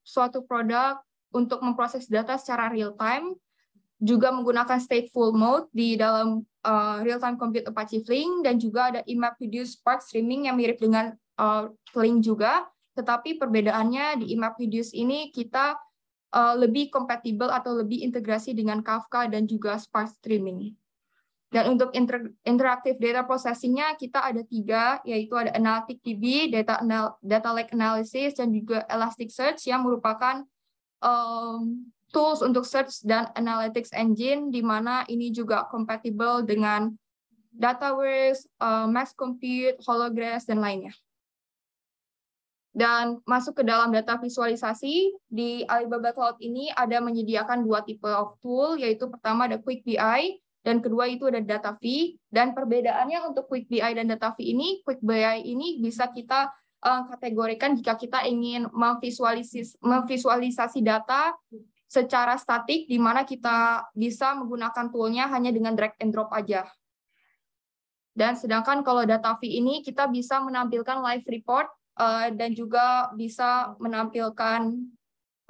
suatu produk untuk memproses data secara real-time, juga menggunakan stateful mode di dalam real-time compute Apache Flink, dan juga ada MapReduce Spark Streaming yang mirip dengan Flink juga, tetapi perbedaannya di MapReduce ini kita lebih kompatibel atau lebih integrasi dengan Kafka dan juga Spark Streaming. Dan untuk interactive data processing-nya kita ada 3, yaitu ada Analytic DB, Data Lake Analysis, dan juga Elasticsearch yang merupakan tools untuk search dan analytics engine, di mana ini juga kompatibel dengan Dataverse, Max Compute, Holographs, dan lainnya. Dan masuk ke dalam data visualisasi, di Alibaba Cloud ini ada menyediakan 2 tipe of tool, yaitu pertama ada Quick BI, dan kedua itu ada DataV. Dan perbedaannya untuk Quick BI dan DataV ini, Quick BI ini bisa kita kategorikan jika kita ingin memvisualisasi data secara statik, di mana kita bisa menggunakan toolnya hanya dengan drag and drop aja. Dan sedangkan kalau DataV ini kita bisa menampilkan live report, dan juga bisa menampilkan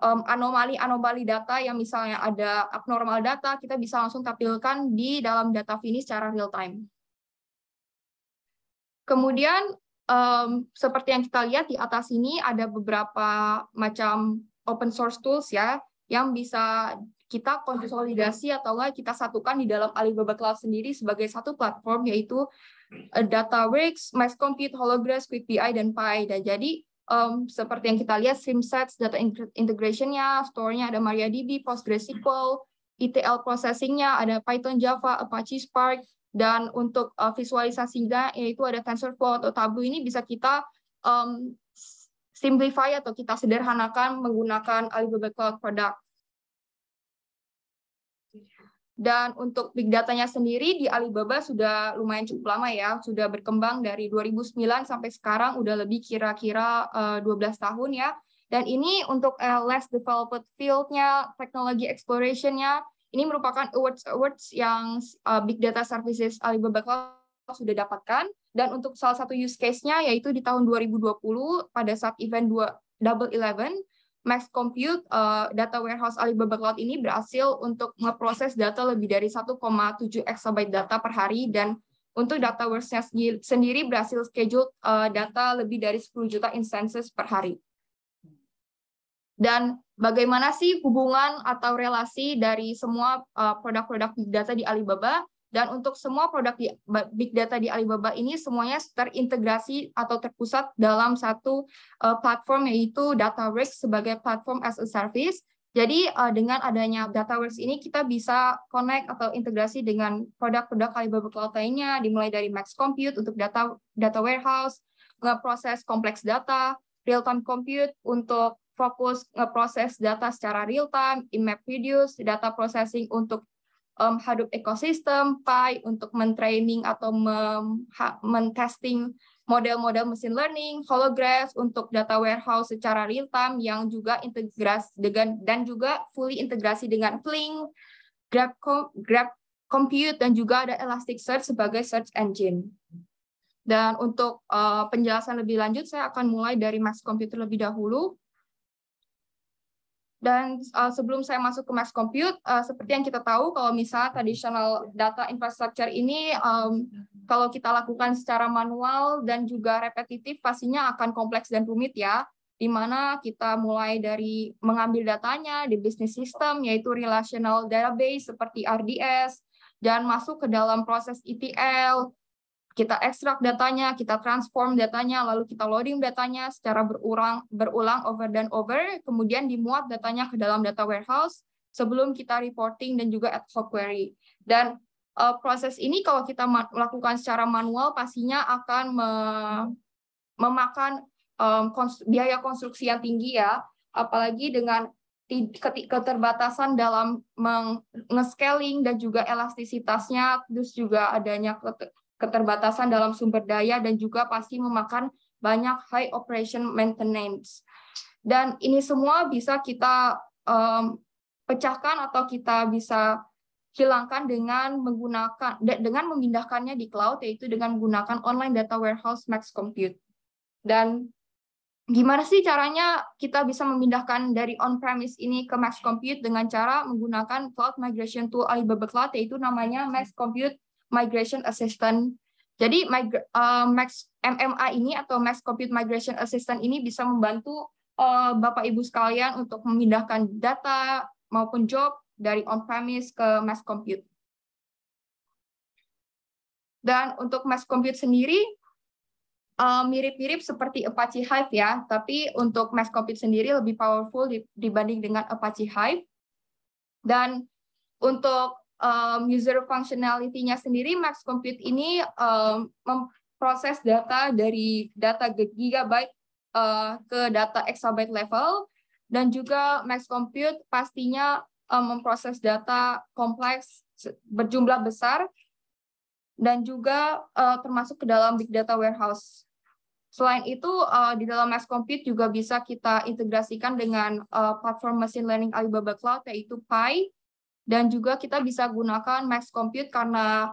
anomali-anomali data yang misalnya ada abnormal data, kita bisa langsung tampilkan di dalam DataV ini secara real time. Kemudian seperti yang kita lihat di atas ini ada beberapa macam open source tools ya, yang bisa kita konsolidasi atau kita satukan di dalam Alibaba Cloud sendiri sebagai satu platform, yaitu Databricks, Max Compute, Holographs, Quick BI, dan Pi. Dan jadi seperti yang kita lihat, StreamSets, data integration-nya, store-nya ada MariaDB, PostgreSQL, ETL processing-nya ada Python, Java, Apache Spark, dan untuk visualisasinya yaitu ada TensorFlow atau Tableau. Ini bisa kita simplify atau kita sederhanakan menggunakan Alibaba Cloud Product. Dan untuk big datanya sendiri di Alibaba sudah lumayan cukup lama ya, sudah berkembang dari 2009 sampai sekarang udah lebih kira-kira 12 tahun ya. Dan ini untuk less developed field-nya, technology exploration-nya, ini merupakan awards yang Big Data Services Alibaba Cloud sudah dapatkan. Dan untuk salah satu use case-nya yaitu di tahun 2020 pada saat event Double 11, Max Compute data warehouse Alibaba Cloud ini berhasil untuk memproses data lebih dari 1,7 exabyte data per hari, dan untuk data warehouse-nya sendiri berhasil schedule data lebih dari 10 juta instances per hari. Dan bagaimana sih hubungan atau relasi dari semua produk-produk big data di Alibaba? Dan untuk semua produk big data di Alibaba ini semuanya terintegrasi atau terpusat dalam satu platform, yaitu Dataworks sebagai platform as a service. Jadi dengan adanya Dataworks ini kita bisa connect atau integrasi dengan produk-produk Alibaba Cloud lainnya, dimulai dari Max Compute untuk data warehouse, nge-proses kompleks data, real-time compute untuk fokus nge-proses data secara real-time, MapReduce, data processing untuk Hadoop ecosystem, Pi untuk men-training atau men-testing model-model machine learning, Holograph untuk data warehouse secara real-time yang juga integrasi dan juga fully integrasi dengan Flink, Grab Compute, dan juga ada Elasticsearch sebagai search engine. Dan untuk penjelasan lebih lanjut, saya akan mulai dari Max Compute terlebih dahulu. Dan sebelum saya masuk ke Max Compute, seperti yang kita tahu, kalau misalnya traditional data infrastructure ini, kalau kita lakukan secara manual dan juga repetitif, pastinya akan kompleks dan rumit ya, di mana kita mulai dari mengambil datanya di business system, yaitu relational database seperti RDS, dan masuk ke dalam proses ETL, kita ekstrak datanya, kita transform datanya, lalu kita loading datanya secara berulang over dan over, kemudian dimuat datanya ke dalam data warehouse sebelum kita reporting dan juga ad hoc query. Dan proses ini kalau kita lakukan secara manual pastinya akan memakan biaya konstruksi yang tinggi ya, apalagi dengan keterbatasan dalam nge-scaling dan juga elastisitasnya, terus juga adanya keterbatasan dalam sumber daya, dan juga pasti memakan banyak high operation maintenance. Dan ini semua bisa kita pecahkan atau kita bisa hilangkan dengan memindahkannya di cloud, yaitu dengan menggunakan online data warehouse Max Compute. Dan gimana sih caranya kita bisa memindahkan dari on-premise ini ke Max Compute? Dengan cara menggunakan cloud migration tool Alibaba Cloud, yaitu namanya Max Compute Migration Assistant. Jadi Max MMA ini atau Max Compute Migration Assistant ini bisa membantu Bapak Ibu sekalian untuk memindahkan data maupun job dari on-premise ke Max Compute. Dan untuk Max Compute sendiri mirip-mirip seperti Apache Hive ya, tapi untuk Max Compute sendiri lebih powerful dibanding dengan Apache Hive. Dan untuk user functionality-nya sendiri, Max Compute ini memproses data dari data gigabyte ke data exabyte level, dan juga Max Compute pastinya memproses data kompleks berjumlah besar, dan juga termasuk ke dalam big data warehouse. Selain itu, di dalam Max Compute juga bisa kita integrasikan dengan platform machine learning Alibaba Cloud, yaitu Pi. Dan juga kita bisa gunakan Max Compute karena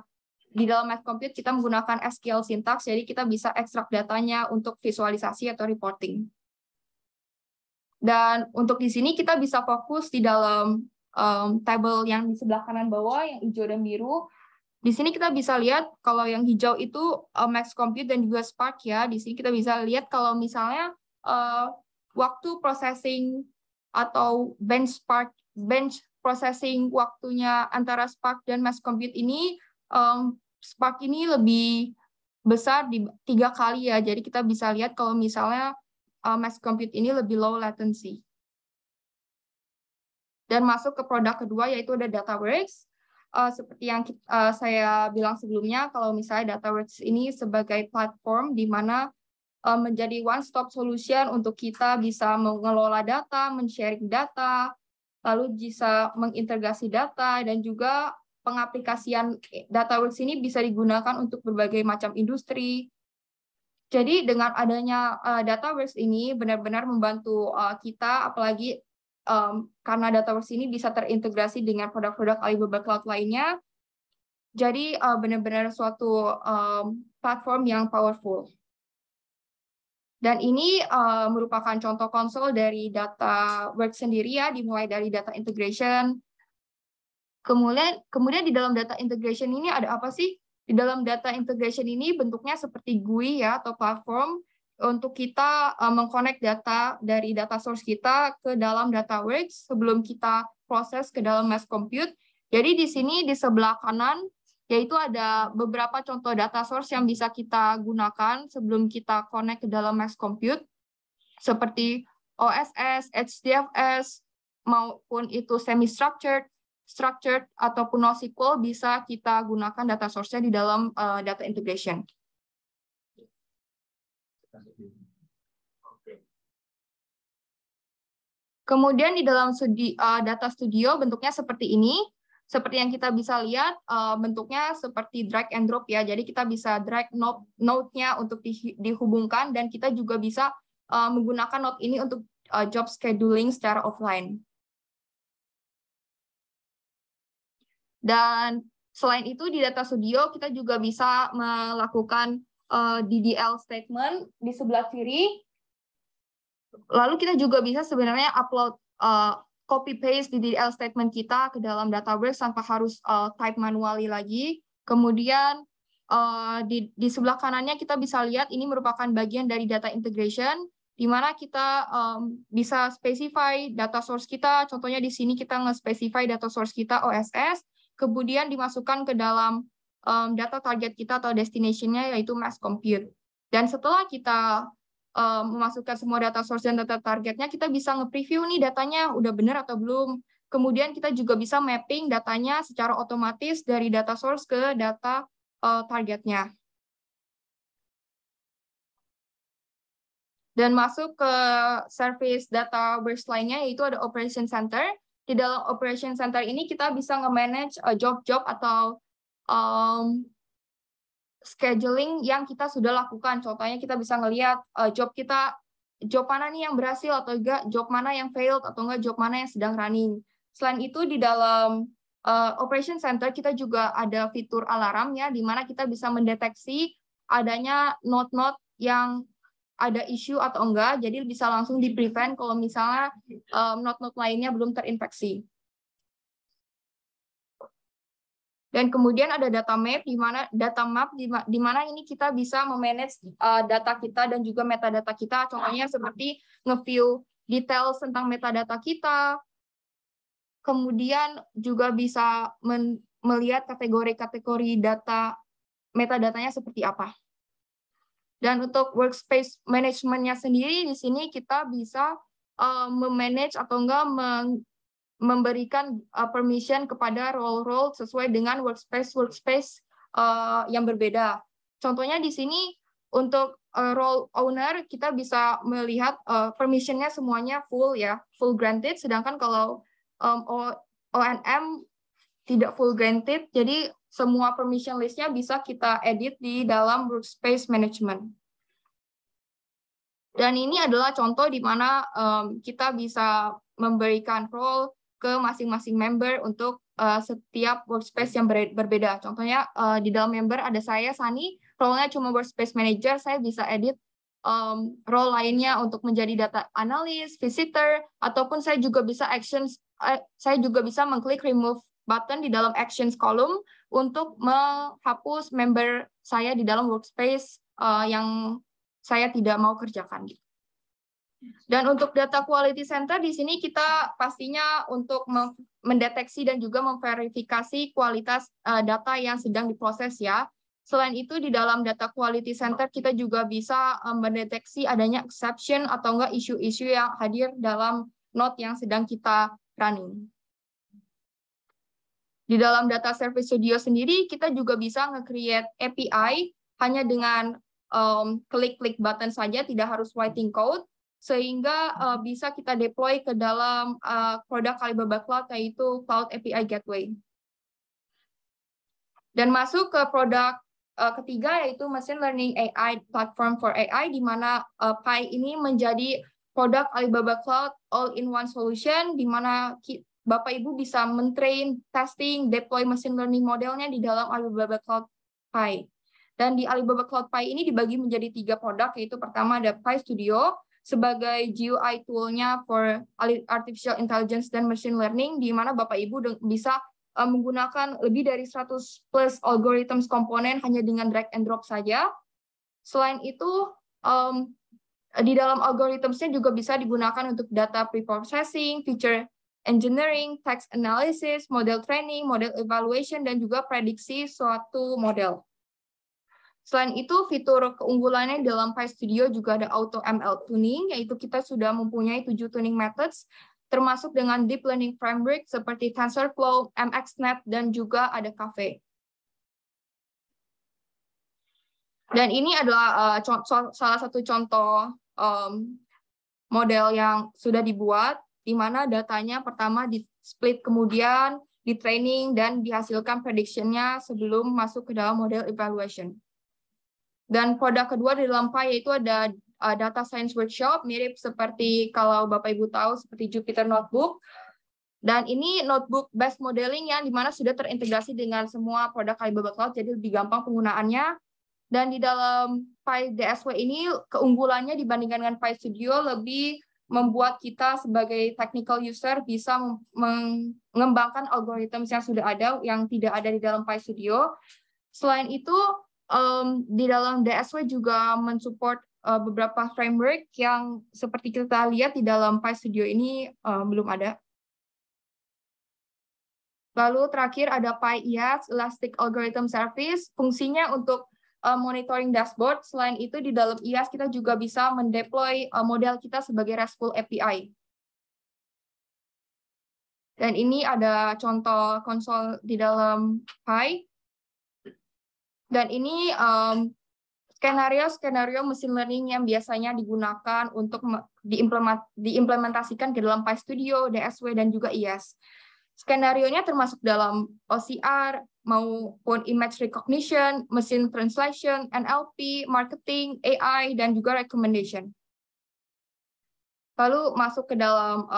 di dalam Max Compute kita menggunakan SQL syntax, jadi kita bisa ekstrak datanya untuk visualisasi atau reporting. Dan untuk di sini kita bisa fokus di dalam tabel yang di sebelah kanan bawah, yang hijau dan biru. Di sini kita bisa lihat kalau yang hijau itu Max Compute dan juga Spark ya. Di sini kita bisa lihat kalau misalnya waktu processing atau bench processing waktunya antara Spark dan Max Compute ini, Spark ini lebih besar di 3 kali ya. Jadi kita bisa lihat kalau misalnya Max Compute ini lebih low latency. Dan masuk ke produk kedua, yaitu ada Dataworks. Seperti yang saya bilang sebelumnya, kalau misalnya Dataworks ini sebagai platform di mana menjadi one-stop solution untuk kita bisa mengelola data, men-sharing data, lalu bisa mengintegrasi data, dan juga pengaplikasian Dataworks ini bisa digunakan untuk berbagai macam industri. Jadi dengan adanya Dataworks ini benar-benar membantu kita, apalagi karena Dataworks ini bisa terintegrasi dengan produk-produk Alibaba Cloud lainnya. Jadi benar-benar suatu platform yang powerful. Dan ini merupakan contoh konsol dari Dataworks sendiri ya, dimulai dari data integration. Kemudian di dalam data integration ini ada apa sih? Di dalam data integration ini bentuknya seperti GUI ya, atau platform untuk kita mengconnect data dari data source kita ke dalam Dataworks sebelum kita proses ke dalam mass compute. Jadi di sini di sebelah kanan yaitu ada beberapa contoh data source yang bisa kita gunakan sebelum kita connect ke dalam mass compute, seperti OSS, HDFS, maupun itu semi-structured, structured, ataupun NoSQL bisa kita gunakan data source-nya di dalam data integration. Kemudian di dalam data studio bentuknya seperti ini. Seperti yang kita bisa lihat, bentuknya seperti drag and drop ya. Jadi kita bisa drag node-nya untuk dihubungkan, dan kita juga bisa menggunakan node ini untuk job scheduling secara offline. Dan selain itu di Data Studio kita juga bisa melakukan DDL statement di sebelah kiri. Lalu kita juga bisa sebenarnya upload copy paste di DDL statement kita ke dalam Dataworks tanpa harus type manually lagi. Kemudian di sebelah kanannya kita bisa lihat ini merupakan bagian dari data integration, di mana kita bisa specify data source kita. Contohnya di sini kita nge-specify data source kita OSS, kemudian dimasukkan ke dalam data target kita atau destination-nya yaitu mass compute. Dan setelah kita memasukkan semua data source dan data targetnya, kita bisa nge-preview nih datanya udah benar atau belum. Kemudian kita juga bisa mapping datanya secara otomatis dari data source ke data targetnya. Dan masuk ke service Dataworks lainnya, yaitu ada Operation Center. Di dalam Operation Center ini kita bisa nge-manage job-job atau scheduling yang kita sudah lakukan. Contohnya kita bisa ngelihat job mana nih yang berhasil atau enggak, job mana yang failed atau enggak, job mana yang sedang running. Selain itu di dalam Operation Center kita juga ada fitur alarm ya, di mana kita bisa mendeteksi adanya node-node yang ada isu atau enggak, jadi bisa langsung di-prevent kalau misalnya node-node lainnya belum terinfeksi. Dan kemudian ada data map di mana ini kita bisa memanage data kita dan juga metadata kita. Contohnya seperti nge-view details tentang metadata kita. Kemudian juga bisa melihat kategori-kategori data metadatanya seperti apa. Dan untuk workspace management-nya sendiri di sini kita bisa memanage atau enggak memberikan permission kepada role-role sesuai dengan workspace yang berbeda. Contohnya di sini untuk role owner kita bisa melihat permission-nya semuanya full ya, full granted. Sedangkan kalau ONM tidak full granted, jadi semua permission list-nya bisa kita edit di dalam workspace management. Dan ini adalah contoh di mana kita bisa memberikan role ke masing-masing member untuk setiap workspace yang berbeda. Contohnya di dalam member ada saya, Sani, role-nya cuma workspace manager, saya bisa edit role lainnya untuk menjadi data analyst, visitor, ataupun saya juga bisa mengklik remove button di dalam actions column untuk menghapus member saya di dalam workspace yang saya tidak mau kerjakan. Dan untuk data quality center di sini kita pastinya untuk mendeteksi dan juga memverifikasi kualitas data yang sedang diproses ya. Selain itu di dalam data quality center kita juga bisa mendeteksi adanya exception atau enggak isu-isu yang hadir dalam node yang sedang kita running. Di dalam Data Service Studio sendiri kita juga bisa nge-create API hanya dengan klik-klik button saja, tidak harus writing code, sehingga bisa kita deploy ke dalam produk Alibaba Cloud, yaitu Cloud API Gateway. Dan masuk ke produk ketiga, yaitu Machine Learning AI Platform for AI, di mana Pi ini menjadi produk Alibaba Cloud All-in-One Solution, di mana Bapak Ibu bisa mentrain, testing, deploy machine learning modelnya di dalam Alibaba Cloud Pi. Dan di Alibaba Cloud Pi ini dibagi menjadi 3 produk, yaitu pertama ada Pi Studio sebagai GUI tool-nya for artificial intelligence dan machine learning, di mana Bapak Ibu bisa menggunakan lebih dari 100 plus algorithms komponen hanya dengan drag and drop saja. Selain itu, di dalam algorithmsnya juga bisa digunakan untuk data preprocessing, feature engineering, text analysis, model training, model evaluation, dan juga prediksi suatu model. Selain itu, fitur keunggulannya dalam Pi Studio juga ada Auto ML Tuning, yaitu kita sudah mempunyai 7 tuning methods, termasuk dengan deep learning framework seperti TensorFlow, MXNet, dan juga ada Caffe. Dan ini adalah salah satu contoh model yang sudah dibuat, di mana datanya pertama di-split, kemudian di-training, dan dihasilkan prediction-nya sebelum masuk ke dalam model evaluation. Dan produk kedua di dalam Pi yaitu ada Data Science Workshop, mirip seperti kalau Bapak Ibu tahu seperti Jupyter Notebook. Dan ini notebook based modeling yang dimana sudah terintegrasi dengan semua produk Alibaba Cloud, jadi lebih gampang penggunaannya. Dan di dalam Pi DSW ini keunggulannya dibandingkan dengan Pi Studio lebih membuat kita sebagai technical user bisa mengembangkan algoritma yang sudah ada yang tidak ada di dalam Pi Studio. Selain itu, di dalam DSW juga mensupport beberapa framework yang seperti kita lihat di dalam Pi Studio ini belum ada. Lalu terakhir ada Pi IaaS, Elastic Algorithm Service, fungsinya untuk monitoring dashboard. Selain itu di dalam IaaS kita juga bisa mendeploy model kita sebagai RESTful API. Dan ini ada contoh konsol di dalam Pi. Dan ini skenario machine learning yang biasanya digunakan untuk diimplementasikan ke dalam Pi Studio, DSW, dan juga IaaS. Skenarionya termasuk dalam OCR, maupun image recognition, machine translation, NLP, marketing, AI, dan juga recommendation. Lalu masuk ke dalam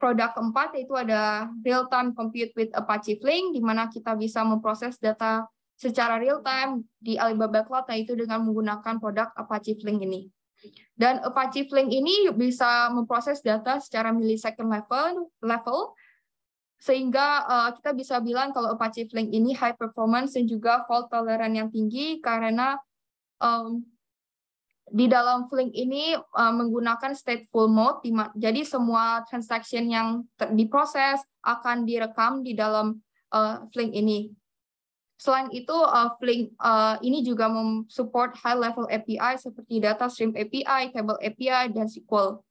produk keempat, yaitu ada real-time compute with Apache Flink, di mana kita bisa memproses data secara real-time di Alibaba Cloud, yaitu dengan menggunakan produk Apache Flink ini. Dan Apache Flink ini bisa memproses data secara millisecond level, sehingga kita bisa bilang kalau Apache Flink ini high performance dan juga fault tolerance yang tinggi, karena di dalam Flink ini menggunakan stateful mode, jadi semua transaction yang diproses akan direkam di dalam Flink ini. Selain itu, Flink ini juga mensupport high-level API seperti Data Stream API, Table API, dan SQL.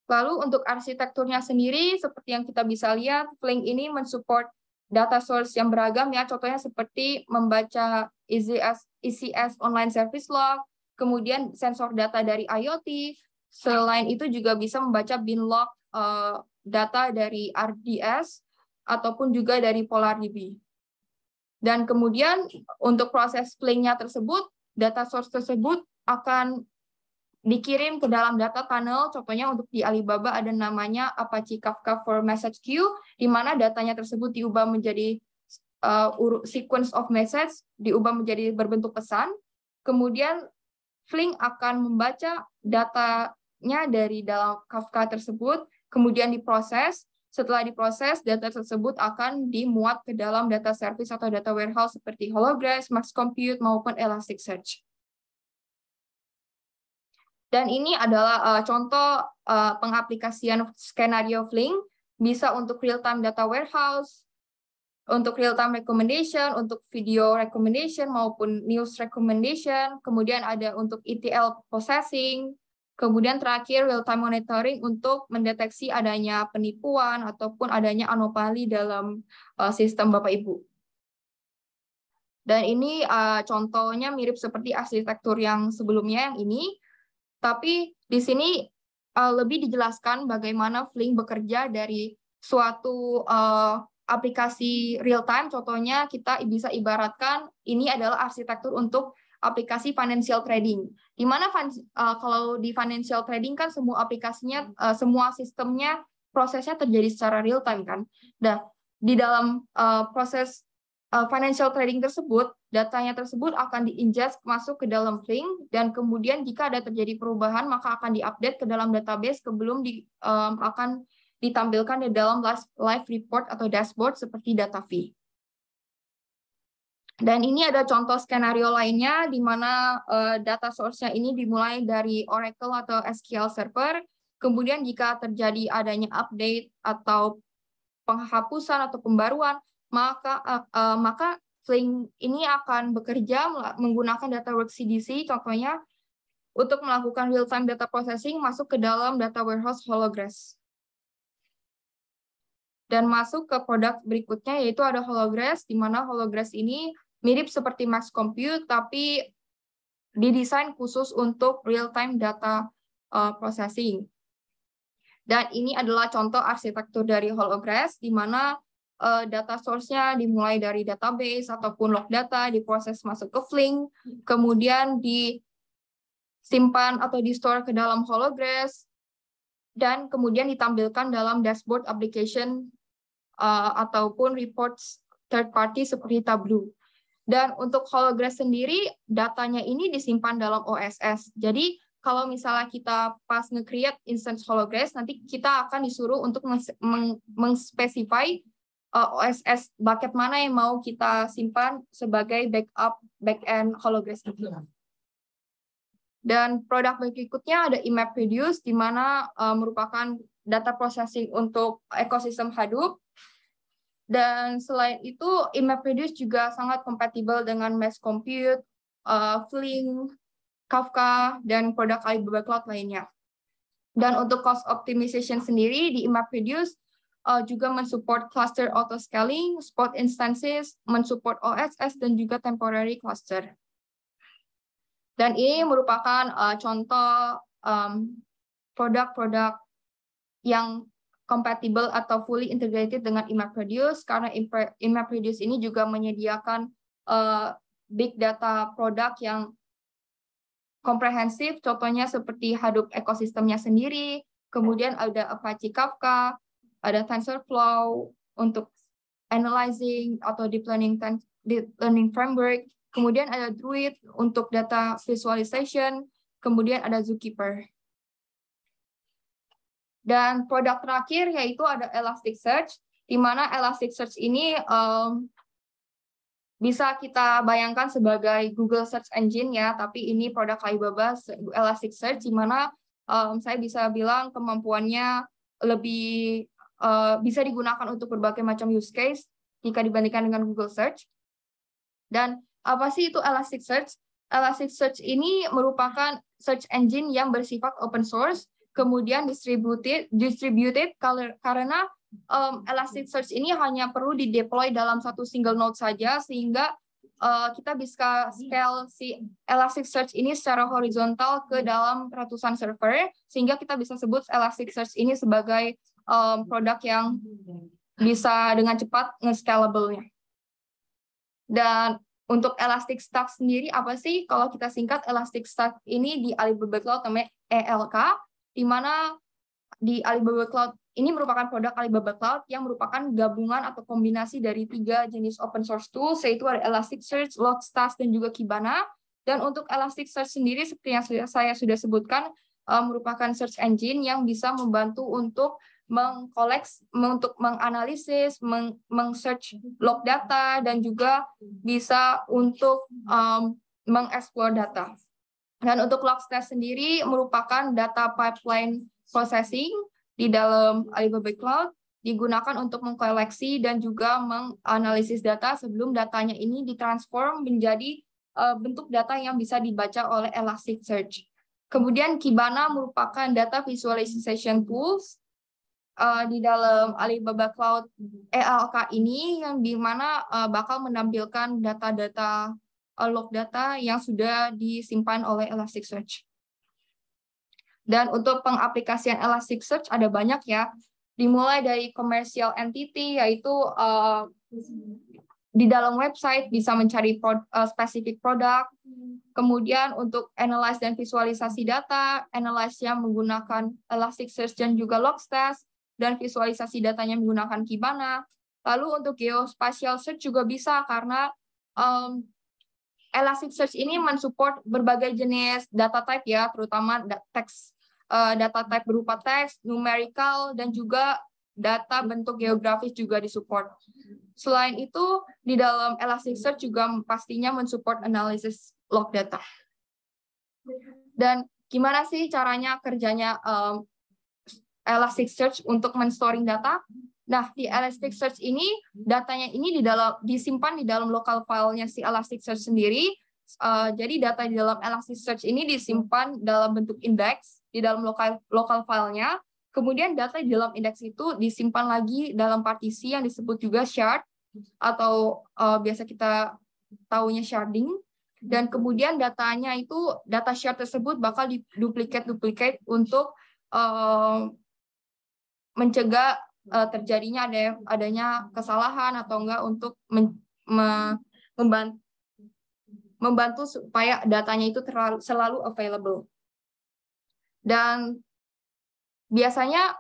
Lalu untuk arsitekturnya sendiri, seperti yang kita bisa lihat, Flink ini mensupport data source yang beragam, ya. Contohnya seperti membaca ECS Online Service Log, kemudian sensor data dari IoT. Selain itu juga bisa membaca binlog data dari RDS, ataupun juga dari PolarDB. Dan kemudian untuk proses Flink-nya tersebut, data source tersebut akan dikirim ke dalam data tunnel. Contohnya untuk di Alibaba ada namanya Apache Kafka for Message Queue, di mana datanya tersebut diubah menjadi sequence of message, diubah menjadi berbentuk pesan. Kemudian Flink akan membaca datanya dari dalam Kafka tersebut, kemudian diproses. Setelah diproses, data tersebut akan dimuat ke dalam data service atau data warehouse seperti Holographs, Max Compute, maupun Elasticsearch. Dan ini adalah contoh pengaplikasian skenario Flink, bisa untuk real-time data warehouse, untuk real-time recommendation, untuk video recommendation, maupun news recommendation, kemudian ada untuk ETL processing, kemudian terakhir real-time monitoring untuk mendeteksi adanya penipuan ataupun adanya anomali dalam sistem Bapak Ibu. Dan ini contohnya mirip seperti arsitektur yang sebelumnya yang ini, tapi di sini lebih dijelaskan bagaimana Flink bekerja dari suatu aplikasi real time. Contohnya kita bisa ibaratkan ini adalah arsitektur untuk aplikasi financial trading. Di mana kalau di financial trading kan semua aplikasinya, semua sistemnya, prosesnya terjadi secara real time kan. Nah, di dalam proses financial trading tersebut, datanya tersebut akan diingest masuk ke dalam Flink, dan kemudian jika ada terjadi perubahan maka akan diupdate ke dalam database sebelum akan ditampilkan di dalam live report atau dashboard seperti data fee. Dan ini ada contoh skenario lainnya di mana data source-nya ini dimulai dari Oracle atau SQL Server, kemudian jika terjadi adanya update atau penghapusan atau pembaruan, maka Flink ini akan bekerja menggunakan Dataworks CDC contohnya untuk melakukan real-time data processing masuk ke dalam data warehouse Holograss. Dan masuk ke produk berikutnya yaitu ada Holograss, di mana Holograss ini mirip seperti Max Compute tapi didesain khusus untuk real-time data processing. Dan ini adalah contoh arsitektur dari Holograss, di mana data source-nya dimulai dari database ataupun log data, diproses masuk ke Flink, kemudian disimpan atau di-store ke dalam Holograss, dan kemudian ditampilkan dalam dashboard application ataupun reports third party seperti Tableau. Dan untuk Holograss sendiri, datanya ini disimpan dalam OSS. Jadi kalau misalnya kita pas nge-create instance Holograss, nanti kita akan disuruh untuk mengspesify OSS bucket mana yang mau kita simpan sebagai backup backend Holograss itu. Dan produk berikutnya ada IMapReduce, di mana merupakan data processing untuk ekosistem Hadoop. Dan selain itu, IMapReduce juga sangat kompatibel dengan Mass Compute, Flink, Kafka, dan produk Alibaba Cloud lainnya. Dan untuk cost optimization sendiri di IMapReduce juga mensupport cluster auto-scaling, spot instances, mensupport OSS, dan juga temporary cluster. Dan ini merupakan contoh produk-produk yang compatible atau fully integrated dengan IMapReduce, karena IMapReduce ini juga menyediakan big data produk yang komprehensif, contohnya seperti Hadoop ekosistemnya sendiri, kemudian ada Apache Kafka, ada TensorFlow untuk analyzing atau deep learning framework, kemudian ada Druid untuk data visualization, kemudian ada Zookeeper. Dan produk terakhir yaitu ada Elasticsearch, di mana Elasticsearch ini bisa kita bayangkan sebagai Google Search Engine ya, tapi ini produk Alibaba Elasticsearch, di mana saya bisa bilang kemampuannya lebih bisa digunakan untuk berbagai macam use case jika dibandingkan dengan Google Search. Dan apa sih itu Elasticsearch? Elasticsearch ini merupakan search engine yang bersifat open source, kemudian distributed karena Elasticsearch ini hanya perlu di-deploy dalam satu single node saja, sehingga kita bisa scale si Elasticsearch ini secara horizontal ke dalam ratusan server, sehingga kita bisa sebut Elasticsearch ini sebagai produk yang bisa dengan cepat nge-scalable-nya. Dan untuk Elasticstack sendiri apa sih? Kalau kita singkat, Elasticstack ini di Alibaba Cloud namanya ELK, di mana di Alibaba Cloud ini merupakan produk Alibaba Cloud yang merupakan gabungan atau kombinasi dari 3 jenis open source tools, yaitu ada Elasticsearch, Logstash, dan juga Kibana. Dan untuk Elasticsearch sendiri, seperti yang saya sudah sebutkan, merupakan search engine yang bisa membantu untuk untuk menganalisis, meng-search log data, dan juga bisa untuk mengeksplor data. Dan untuk Logstash sendiri merupakan data pipeline processing di dalam Alibaba Cloud, digunakan untuk mengkoleksi dan juga menganalisis data sebelum datanya ini ditransform menjadi bentuk data yang bisa dibaca oleh Elasticsearch. Kemudian Kibana merupakan data visualization tools di dalam Alibaba Cloud ELK ini yang dimana bakal menampilkan data-data log data yang sudah disimpan oleh Elasticsearch. Dan untuk pengaplikasian Elasticsearch ada banyak ya, dimulai dari commercial entity yaitu di dalam website bisa mencari spesifik produk, kemudian untuk analyze dan visualisasi data, analyze-nya menggunakan Elasticsearch dan juga Logstash, dan visualisasi datanya menggunakan Kibana. Lalu untuk geospatial search juga bisa karena Elasticsearch ini mensupport berbagai jenis data type ya, terutama teks, data type berupa teks, numerical, dan juga data bentuk geografis juga disupport. Selain itu, di dalam Elasticsearch juga pastinya mensupport analisis log data. Dan gimana sih caranya kerjanya Elasticsearch untuk men-storing data? Nah, di Elasticsearch ini, datanya ini disimpan di dalam local file-nya si Elasticsearch sendiri. Jadi data di dalam Elasticsearch ini disimpan dalam bentuk indeks di dalam local file-nya. Kemudian data di dalam indeks itu disimpan lagi dalam partisi yang disebut juga shard, atau biasa kita taunya sharding. Dan kemudian datanya itu, data shard tersebut bakal diduplikat untuk mencegah terjadinya adanya kesalahan atau enggak, untuk membantu supaya datanya itu selalu available. Dan biasanya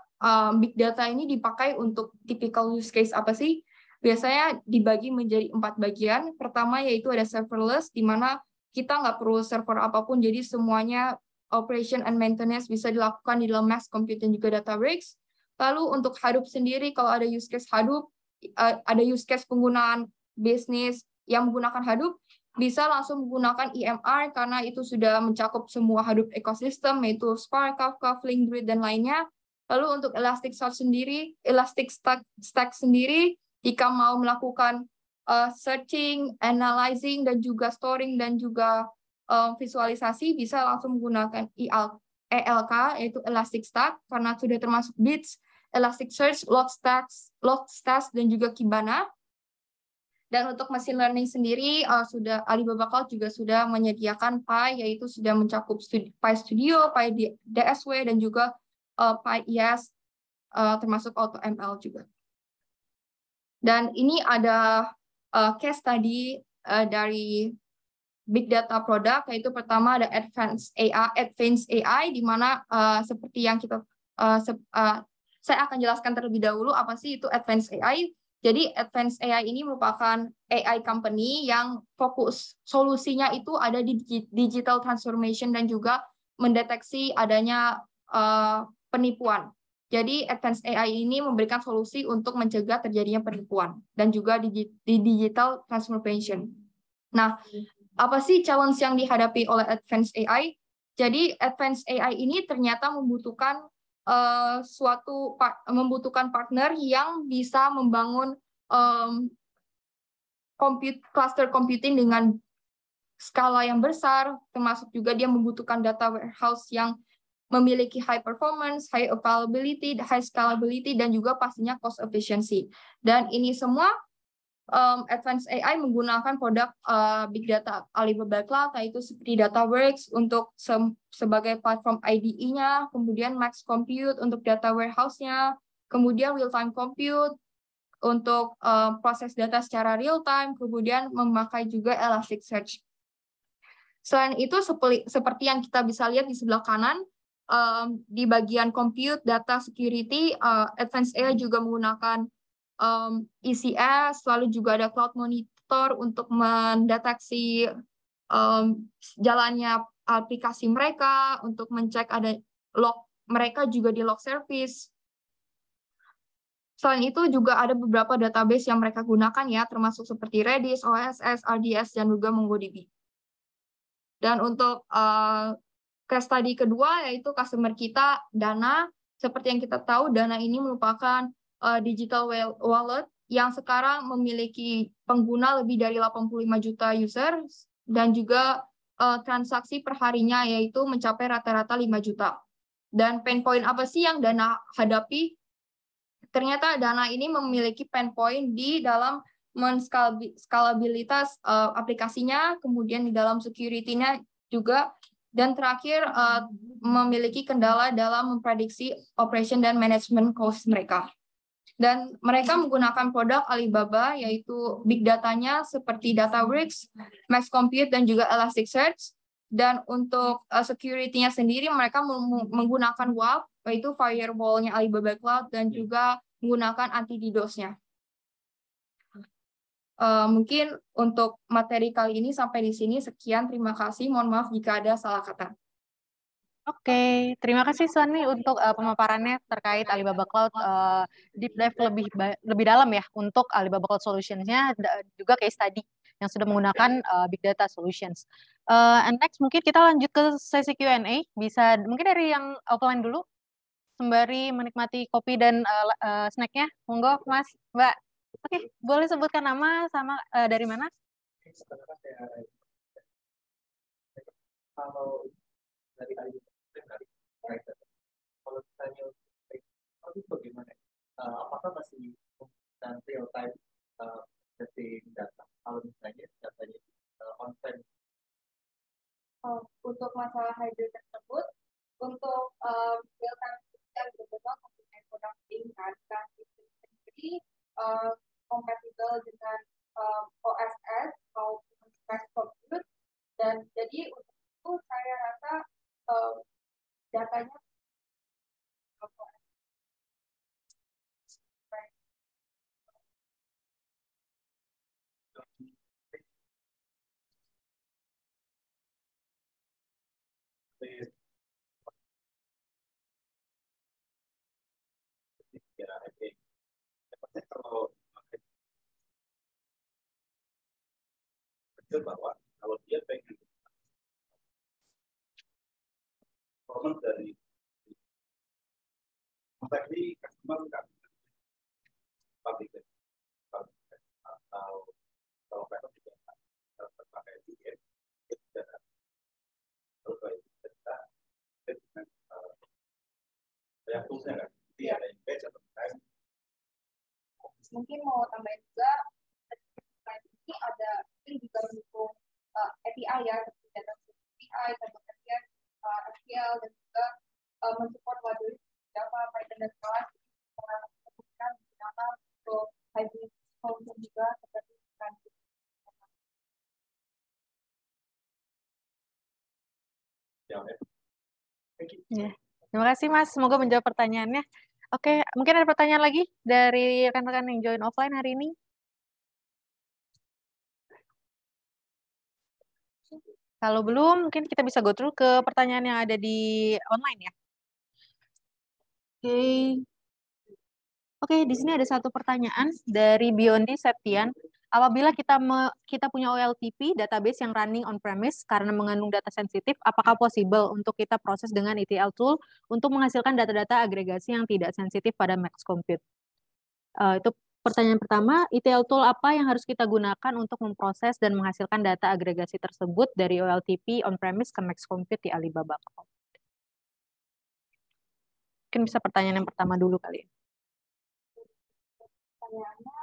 big data ini dipakai untuk typical use case apa sih? Biasanya dibagi menjadi 4 bagian. Pertama yaitu ada serverless, di mana kita nggak perlu server apapun, jadi semuanya operation and maintenance bisa dilakukan di dalam Mass Compute dan juga Databricks. Lalu untuk Hadoop sendiri, kalau ada use case Hadoop, ada use case penggunaan bisnis yang menggunakan Hadoop, bisa langsung menggunakan EMR karena itu sudah mencakup semua Hadoop ekosistem, yaitu Spark, Kafka, Flink, Druid, dan lainnya. Lalu untuk Elasticsearch sendiri, Elasticstack sendiri, jika mau melakukan searching, analyzing, dan juga storing, dan juga visualisasi, bisa langsung menggunakan ELK, yaitu Elasticstack, karena sudah termasuk Bits, Elasticsearch, Logstash, dan juga Kibana. Dan untuk machine learning sendiri, Alibaba Cloud juga sudah menyediakan Pi, yaitu sudah mencakup PyStudio, PyDSW, dan juga PyIS, termasuk AutoML juga. Dan ini ada case study dari Big Data Product, yaitu pertama ada Advanced AI, di mana seperti yang saya akan jelaskan terlebih dahulu apa sih itu Advanced AI. Jadi Advanced AI ini merupakan AI company yang fokus solusinya itu ada di digital transformation dan juga mendeteksi adanya penipuan. Jadi Advanced AI ini memberikan solusi untuk mencegah terjadinya penipuan dan juga di digital transformation. Nah, apa sih challenge yang dihadapi oleh Advanced AI? Jadi Advanced AI ini ternyata membutuhkan membutuhkan partner yang bisa membangun cluster computing dengan skala yang besar, termasuk juga dia membutuhkan data warehouse yang memiliki high performance, high availability, high scalability, dan juga pastinya cost efficiency. Dan ini semua Advanced AI menggunakan produk Big Data Alibaba Cloud, yaitu seperti Databricks untuk sebagai platform IDE-nya, kemudian Max Compute untuk data warehouse-nya, kemudian real-time compute untuk proses data secara real-time, kemudian memakai juga Elasticsearch. Selain itu, seperti yang kita bisa lihat di sebelah kanan, di bagian compute, data security, Advanced AI juga menggunakan ECS, lalu juga ada Cloud Monitor untuk mendeteksi jalannya aplikasi mereka, untuk mencek ada log mereka juga di log service. Selain itu juga ada beberapa database yang mereka gunakan ya, termasuk seperti Redis, OSS, RDS, dan juga MongoDB. Dan untuk case study kedua yaitu customer kita, Dana. Seperti yang kita tahu, Dana ini merupakan digital wallet yang sekarang memiliki pengguna lebih dari 85 juta users dan juga transaksi perharinya yaitu mencapai rata-rata 5 juta. Dan pain point apa sih yang Dana hadapi? ternyata Dana ini memiliki pain point di dalam skalabilitas aplikasinya, kemudian di dalam security-nya juga, dan terakhir memiliki kendala dalam memprediksi operation dan management cost mereka. Dan mereka menggunakan produk Alibaba, yaitu big data-nya seperti Databricks, Max Compute, dan juga Elasticsearch. Dan untuk security-nya sendiri, mereka menggunakan WAF, yaitu firewall-nya Alibaba Cloud, dan juga menggunakan anti-DDoS-nya. Mungkin untuk materi kali ini sampai di sini. Sekian, terima kasih. Mohon maaf jika ada salah kata. Oke, terima kasih Suwani untuk pemaparannya terkait Alibaba Cloud, deep dive lebih dalam ya untuk Alibaba Cloud Solutions-nya, juga case study yang sudah menggunakan Big Data Solutions. And next mungkin kita lanjut ke sesi Q&A, bisa mungkin dari yang offline dulu, sembari menikmati kopi dan snack-nya. Monggo Mas, Mbak. Oke, boleh sebutkan nama sama dari mana? Kalau dari kalau ditanya itu bagaimana? Apakah masih menggunakan real time setting data? Kalau misalnya datanya on-prem. Untuk masalah hybrid tersebut, untuk real time yang benar-benar mempunyai produk tingkat dan sendiri kompatibel dengan OSS maupun Max Compute, dan jadi untuk itu saya rasa datanya Kalau betul bahwa kalau dia pengen performance dari tadi customer kan public atau kalau mereka tidak terpakai dia tidak terus kita dengan yang toolsnya kan dia ada yang batch atau time. Mungkin mau tambahin juga, ini ada ini juga mendukung API ya, seperti data API, kemudian SQL, dan juga mensupport library Java, Python, dan Scala. Kemudian digunakan untuk hybrid solution juga seperti Ya, terima kasih Mas. Semoga menjawab pertanyaannya. Oke, mungkin ada pertanyaan lagi dari rekan-rekan yang join offline hari ini? Kalau belum, mungkin kita bisa go through ke pertanyaan yang ada di online ya. Oke, di sini ada satu pertanyaan dari Biondi Septian. Apabila kita punya OLTP database yang running on-premise karena mengandung data sensitif, apakah possible untuk kita proses dengan ETL tool untuk menghasilkan data-data agregasi yang tidak sensitif pada Max Compute? Itu pertanyaan pertama. ETL tool apa yang harus kita gunakan untuk memproses dan menghasilkan data agregasi tersebut dari OLTP on-premise ke Max Compute di Alibaba Cloud? Mungkin bisa pertanyaan yang pertama dulu kali ya. Pertanyaannya,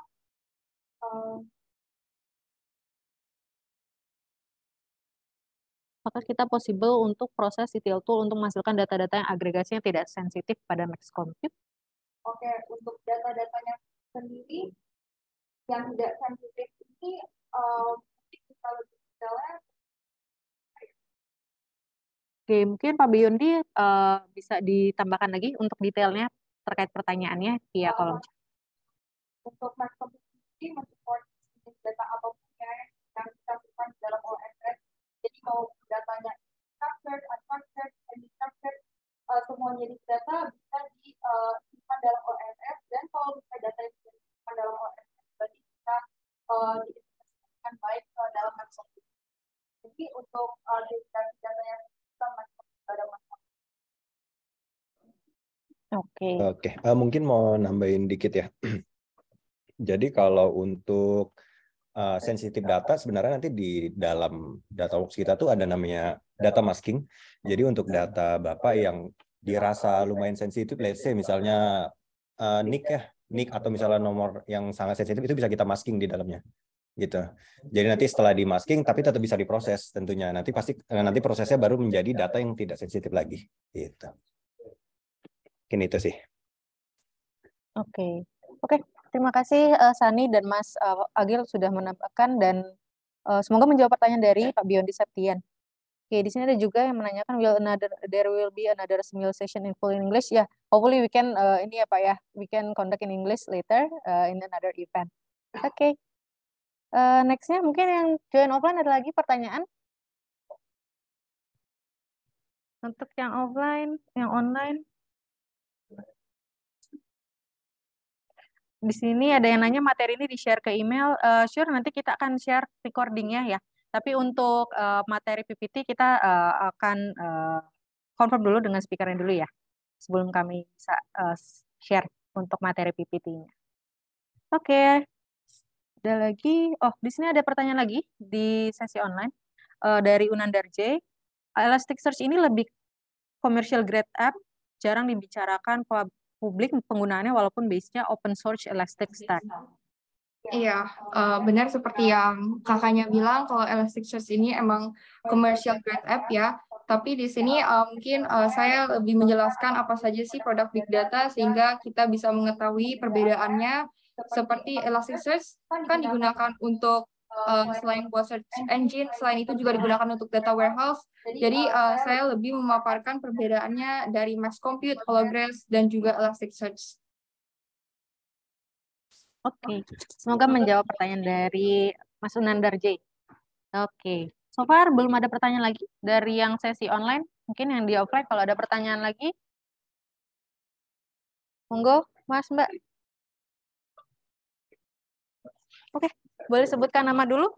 apakah kita possible untuk proses ETL tool untuk menghasilkan data-data yang agregasinya tidak sensitif pada Max Compute? Oke, untuk data-datanya sendiri yang tidak sensitif ini kita lebih detailnya. Oke, mungkin Pak Biondi bisa ditambahkan lagi untuk detailnya terkait pertanyaannya via kolom chat. Untuk Max Compute ini mensupport data apapun yang kita simpan di dalam OSS. Jadi mau datanya structured, unstructured, semi-structured, semuanya di data bisa disimpan dalam OSS, dan kalau misalnya data yang disimpan dalam OSS berarti bisa diintegrasikan baik dalam Max Compute. Jadi untuk data yang kita masuk pada Max Compute. Oke. Mungkin mau nambahin dikit ya. Jadi kalau untuk sensitive data sebenarnya nanti di dalam Dataworks kita tuh ada namanya data masking. Jadi untuk data Bapak yang dirasa lumayan sensitif, let's say misalnya NIC ya, nick atau misalnya nomor yang sangat sensitif itu bisa kita masking di dalamnya gitu. Jadi nanti setelah di masking tapi tetap bisa diproses tentunya. Nanti prosesnya baru menjadi data yang tidak sensitif lagi gitu. Mungkin itu sih. Oke. Terima kasih Sani dan Mas Agil sudah menambahkan dan semoga menjawab pertanyaan dari Pak Biondi Septian. Oke, di sini ada juga yang menanyakan there will be another simulation in full English. Ya, hopefully we can ini ya Pak ya, we can conduct in English later in another event. Oke. Next-nya mungkin yang join offline ada lagi pertanyaan? Untuk yang offline, yang online. Di sini ada yang nanya materi ini di-share ke email. Sure, nanti kita akan share recordingnya ya. Tapi untuk materi PPT kita akan confirm dulu dengan speakernya dulu ya. Sebelum kami bisa share untuk materi PPT-nya. Oke. Ada lagi. Oh, di sini ada pertanyaan lagi di sesi online dari Unandar J. Elasticsearch ini lebih commercial grade app, jarang dibicarakan publik penggunaannya walaupun base-nya open source Elasticsearch. Iya, benar seperti yang kakaknya bilang kalau Elasticsearch ini emang commercial grade app ya. Tapi di sini mungkin saya lebih menjelaskan apa saja sih produk Big Data sehingga kita bisa mengetahui perbedaannya. Seperti Elasticsearch kan digunakan untuk selain buat search engine, selain itu juga digunakan untuk data warehouse. Jadi saya lebih memaparkan perbedaannya dari Mass Compute, Postgres, dan juga Elasticsearch. Oke, semoga menjawab pertanyaan dari Mas Unandar J. Oke, so far belum ada pertanyaan lagi dari yang sesi online. Mungkin yang di offline kalau ada pertanyaan lagi. Monggo, Mas, Mbak. Oke, boleh sebutkan nama dulu?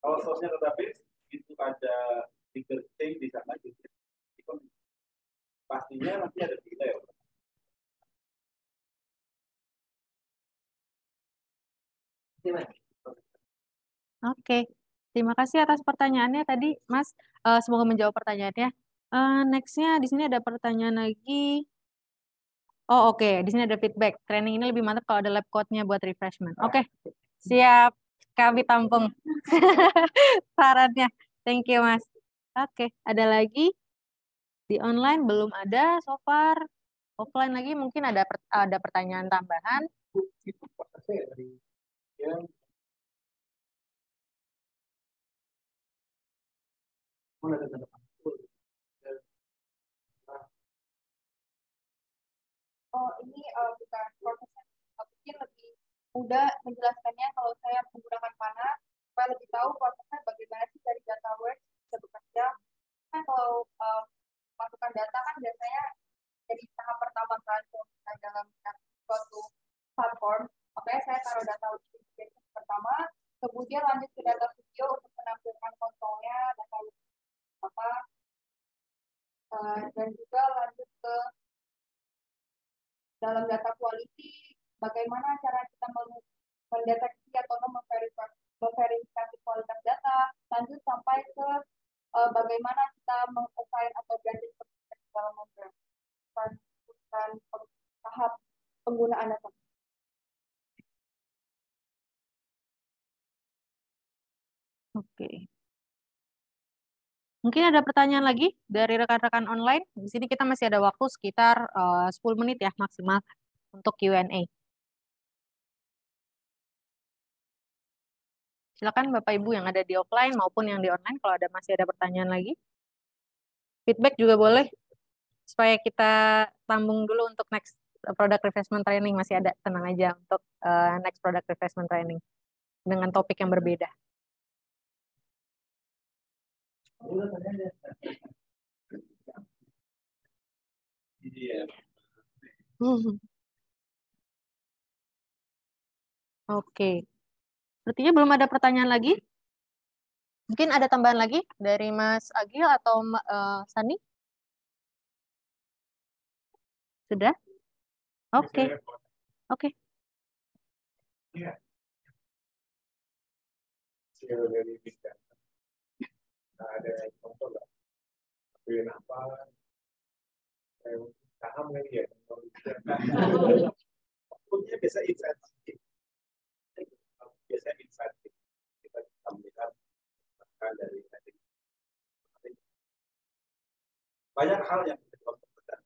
Kalau source-nya database itu ada trigger change di sana gitu. Pastinya nanti ada delay. Oke, terima kasih atas pertanyaannya tadi, Mas. Semoga menjawab pertanyaannya. Next-nya di sini ada pertanyaan lagi. Oh, oke. Di sini ada feedback. Training ini lebih mantap kalau ada lab code-nya buat refreshment. Oke, siap. Kami tampung sarannya. Thank you, Mas. Oke, ada lagi? Di online belum ada so far. Offline lagi mungkin ada pertanyaan tambahan. Oh, ini bukan prosesnya. Mungkin lebih mudah menjelaskannya kalau saya menggunakan panah. supaya lebih tahu prosesnya bagaimana sih dari DataWorks bisa bekerja. Kan kalau masukkan data kan biasanya jadi tahap pertama kan dalam suatu platform. Makanya saya taruh data pertama, kemudian lanjut ke data studio untuk menampilkan kontrolnya, data apa, dan juga lanjut ke dalam data quality, bagaimana cara kita mendeteksi atau memverifikasi kualitas data, lanjut sampai ke bagaimana kita meng-assign atau ganti dalam tahap penggunaan data. Oke. Mungkin ada pertanyaan lagi dari rekan-rekan online. Di sini kita masih ada waktu sekitar 10 menit ya maksimal untuk Q&A. Silakan Bapak Ibu yang ada di offline maupun yang di online kalau masih ada pertanyaan lagi. Feedback juga boleh supaya kita tambung dulu untuk next product refreshment training, masih ada, tenang aja untuk next product refreshment training dengan topik yang berbeda. Oke. Sepertinya belum ada pertanyaan lagi. Mungkin ada tambahan lagi dari Mas Agil atau Sani? Sudah? Oke. Oke. Iya. Dari big data. Ada contoh nggak? Pilih apa? Saham lagi ya. Pokoknya biasa insentif. Biasa insentif. Kita bisa melihat dari banyak hal yang bisa dilakukan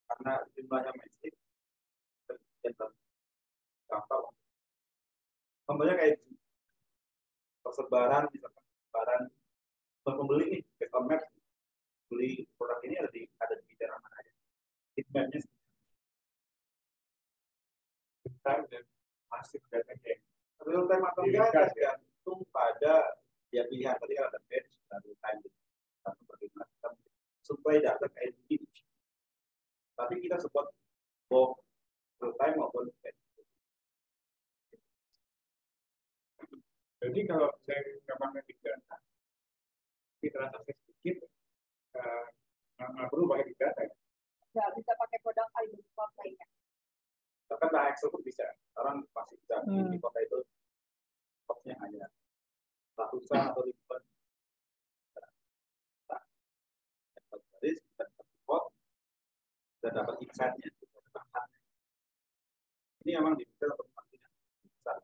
karena jumlahnya masif dan gampang. Contohnya kayak persebaran, misalkan persebaran pembeli nih, customer beli produk ini ada di daerah mana aja. Feedbacknya dan masih datanya. Real time atau enggak tergantung pada ya pilihan tadi ada batch dan real time seperti macam supply data kayak begini. Tapi kita support both real time maupun batch. Jadi kalau saya gambarkan big data, di transaksi sedikit nggak perlu pakai big data. Nggak bisa pakai produk Alibaba lainnya. Bahkan nah Excel pun bisa. Orang masih bisa di kota itu stoknya hanya ratusan atau ribuan. Jadi kita support dan dapat insight-nya. Ini memang dibuka untuk kepentingan besar.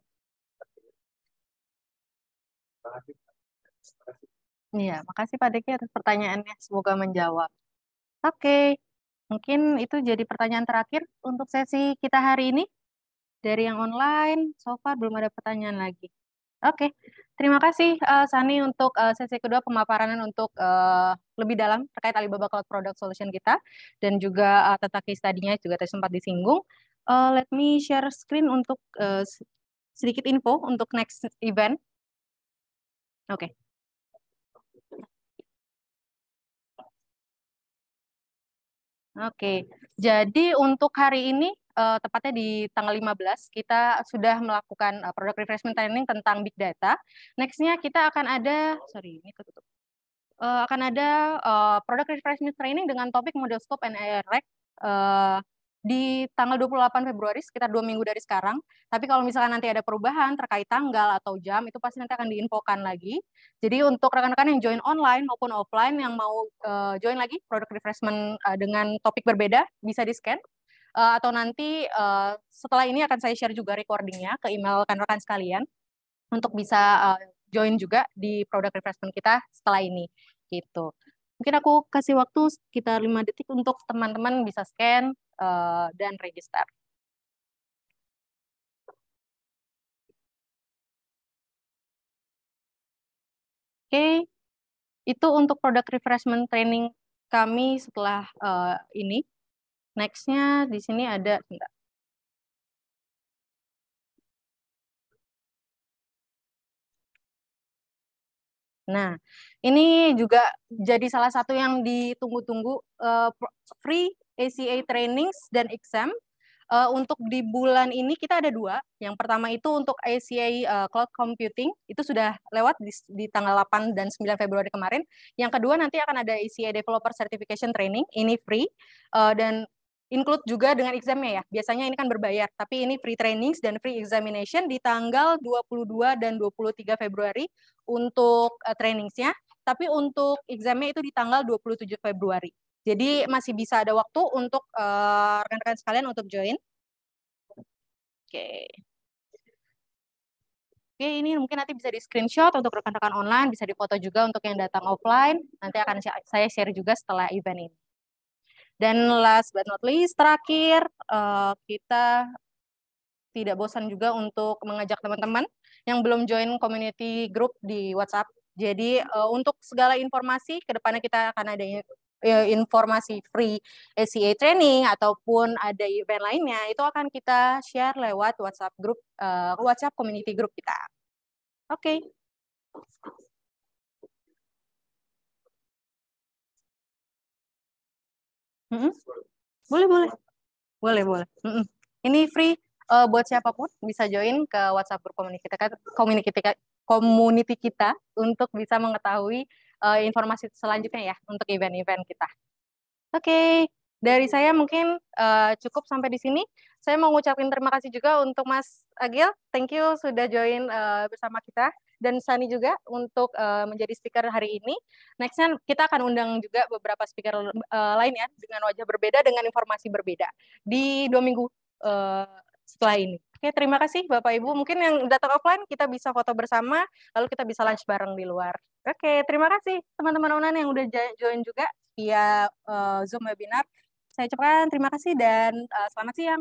Iya, makasih Pak Deki atas pertanyaannya. Semoga menjawab. Oke, mungkin itu jadi pertanyaan terakhir untuk sesi kita hari ini. Dari yang online, so far belum ada pertanyaan lagi. Oke, terima kasih Sani untuk sesi kedua pemaparan untuk lebih dalam terkait Alibaba Cloud Product Solution kita. Dan juga tentang case study-nya juga tadi sempat disinggung. Let me share screen untuk sedikit info untuk next event. Oke. Oke, jadi untuk hari ini, tepatnya di tanggal 15, kita sudah melakukan product refreshment training tentang Big Data. Next-nya kita akan ada, sorry, ini ketutup. Akan ada product refreshment training dengan topik model scope and ARX di tanggal 28 Februari, sekitar 2 minggu dari sekarang. Tapi kalau misalkan nanti ada perubahan terkait tanggal atau jam, itu pasti nanti akan diinfokan lagi. Jadi untuk rekan-rekan yang join online maupun offline yang mau join lagi product refreshment dengan topik berbeda, bisa di-scan. Atau nanti setelah ini akan saya share juga recordingnya ke email rekan-rekan sekalian untuk bisa join juga di product refreshment kita setelah ini. Gitu. Mungkin aku kasih waktu sekitar 5 detik untuk teman-teman bisa scan dan register. Oke, itu untuk product refreshment training kami setelah ini. Next-nya di sini ada, Nah, ini juga jadi salah satu yang ditunggu-tunggu, free ACA trainings dan exam. Untuk di bulan ini kita ada 2. Yang pertama itu untuk ACA Cloud Computing, itu sudah lewat di tanggal 8 dan 9 Februari kemarin. Yang kedua nanti akan ada ACA Developer Certification Training, ini free, dan include juga dengan examnya ya. Biasanya ini kan berbayar, tapi ini free trainings dan free examination di tanggal 22 dan 23 Februari untuk trainingsnya, tapi untuk examnya itu di tanggal 27 Februari. Jadi masih bisa ada waktu untuk rekan-rekan sekalian untuk join. Oke. Oke, ini mungkin nanti bisa di screenshot untuk rekan-rekan online, bisa difoto juga untuk yang datang offline. Nanti akan saya share juga setelah event ini. Dan last but not least, terakhir, kita tidak bosan juga untuk mengajak teman-teman yang belum join community group di WhatsApp. Jadi untuk segala informasi, ke depannya kita akan ada informasi free ACA training ataupun ada event lainnya, itu akan kita share lewat WhatsApp group, WhatsApp community group kita. Oke. Boleh. Ini free buat siapapun bisa join ke WhatsApp group community kita untuk bisa mengetahui informasi selanjutnya ya untuk event-event kita. Oke, dari saya mungkin cukup sampai di sini. Saya mau ngucapin terima kasih juga untuk Mas Agil, thank you sudah join bersama kita, dan Sani juga untuk menjadi speaker hari ini. Nextnya kita akan undang juga beberapa speaker lain ya, dengan wajah berbeda, dengan informasi berbeda di 2 minggu setelah ini. Oke, terima kasih Bapak Ibu. Mungkin yang datang offline kita bisa foto bersama, lalu kita bisa lunch bareng di luar. Oke, terima kasih teman-teman online yang udah join juga via Zoom webinar. Saya ucapkan terima kasih dan selamat siang.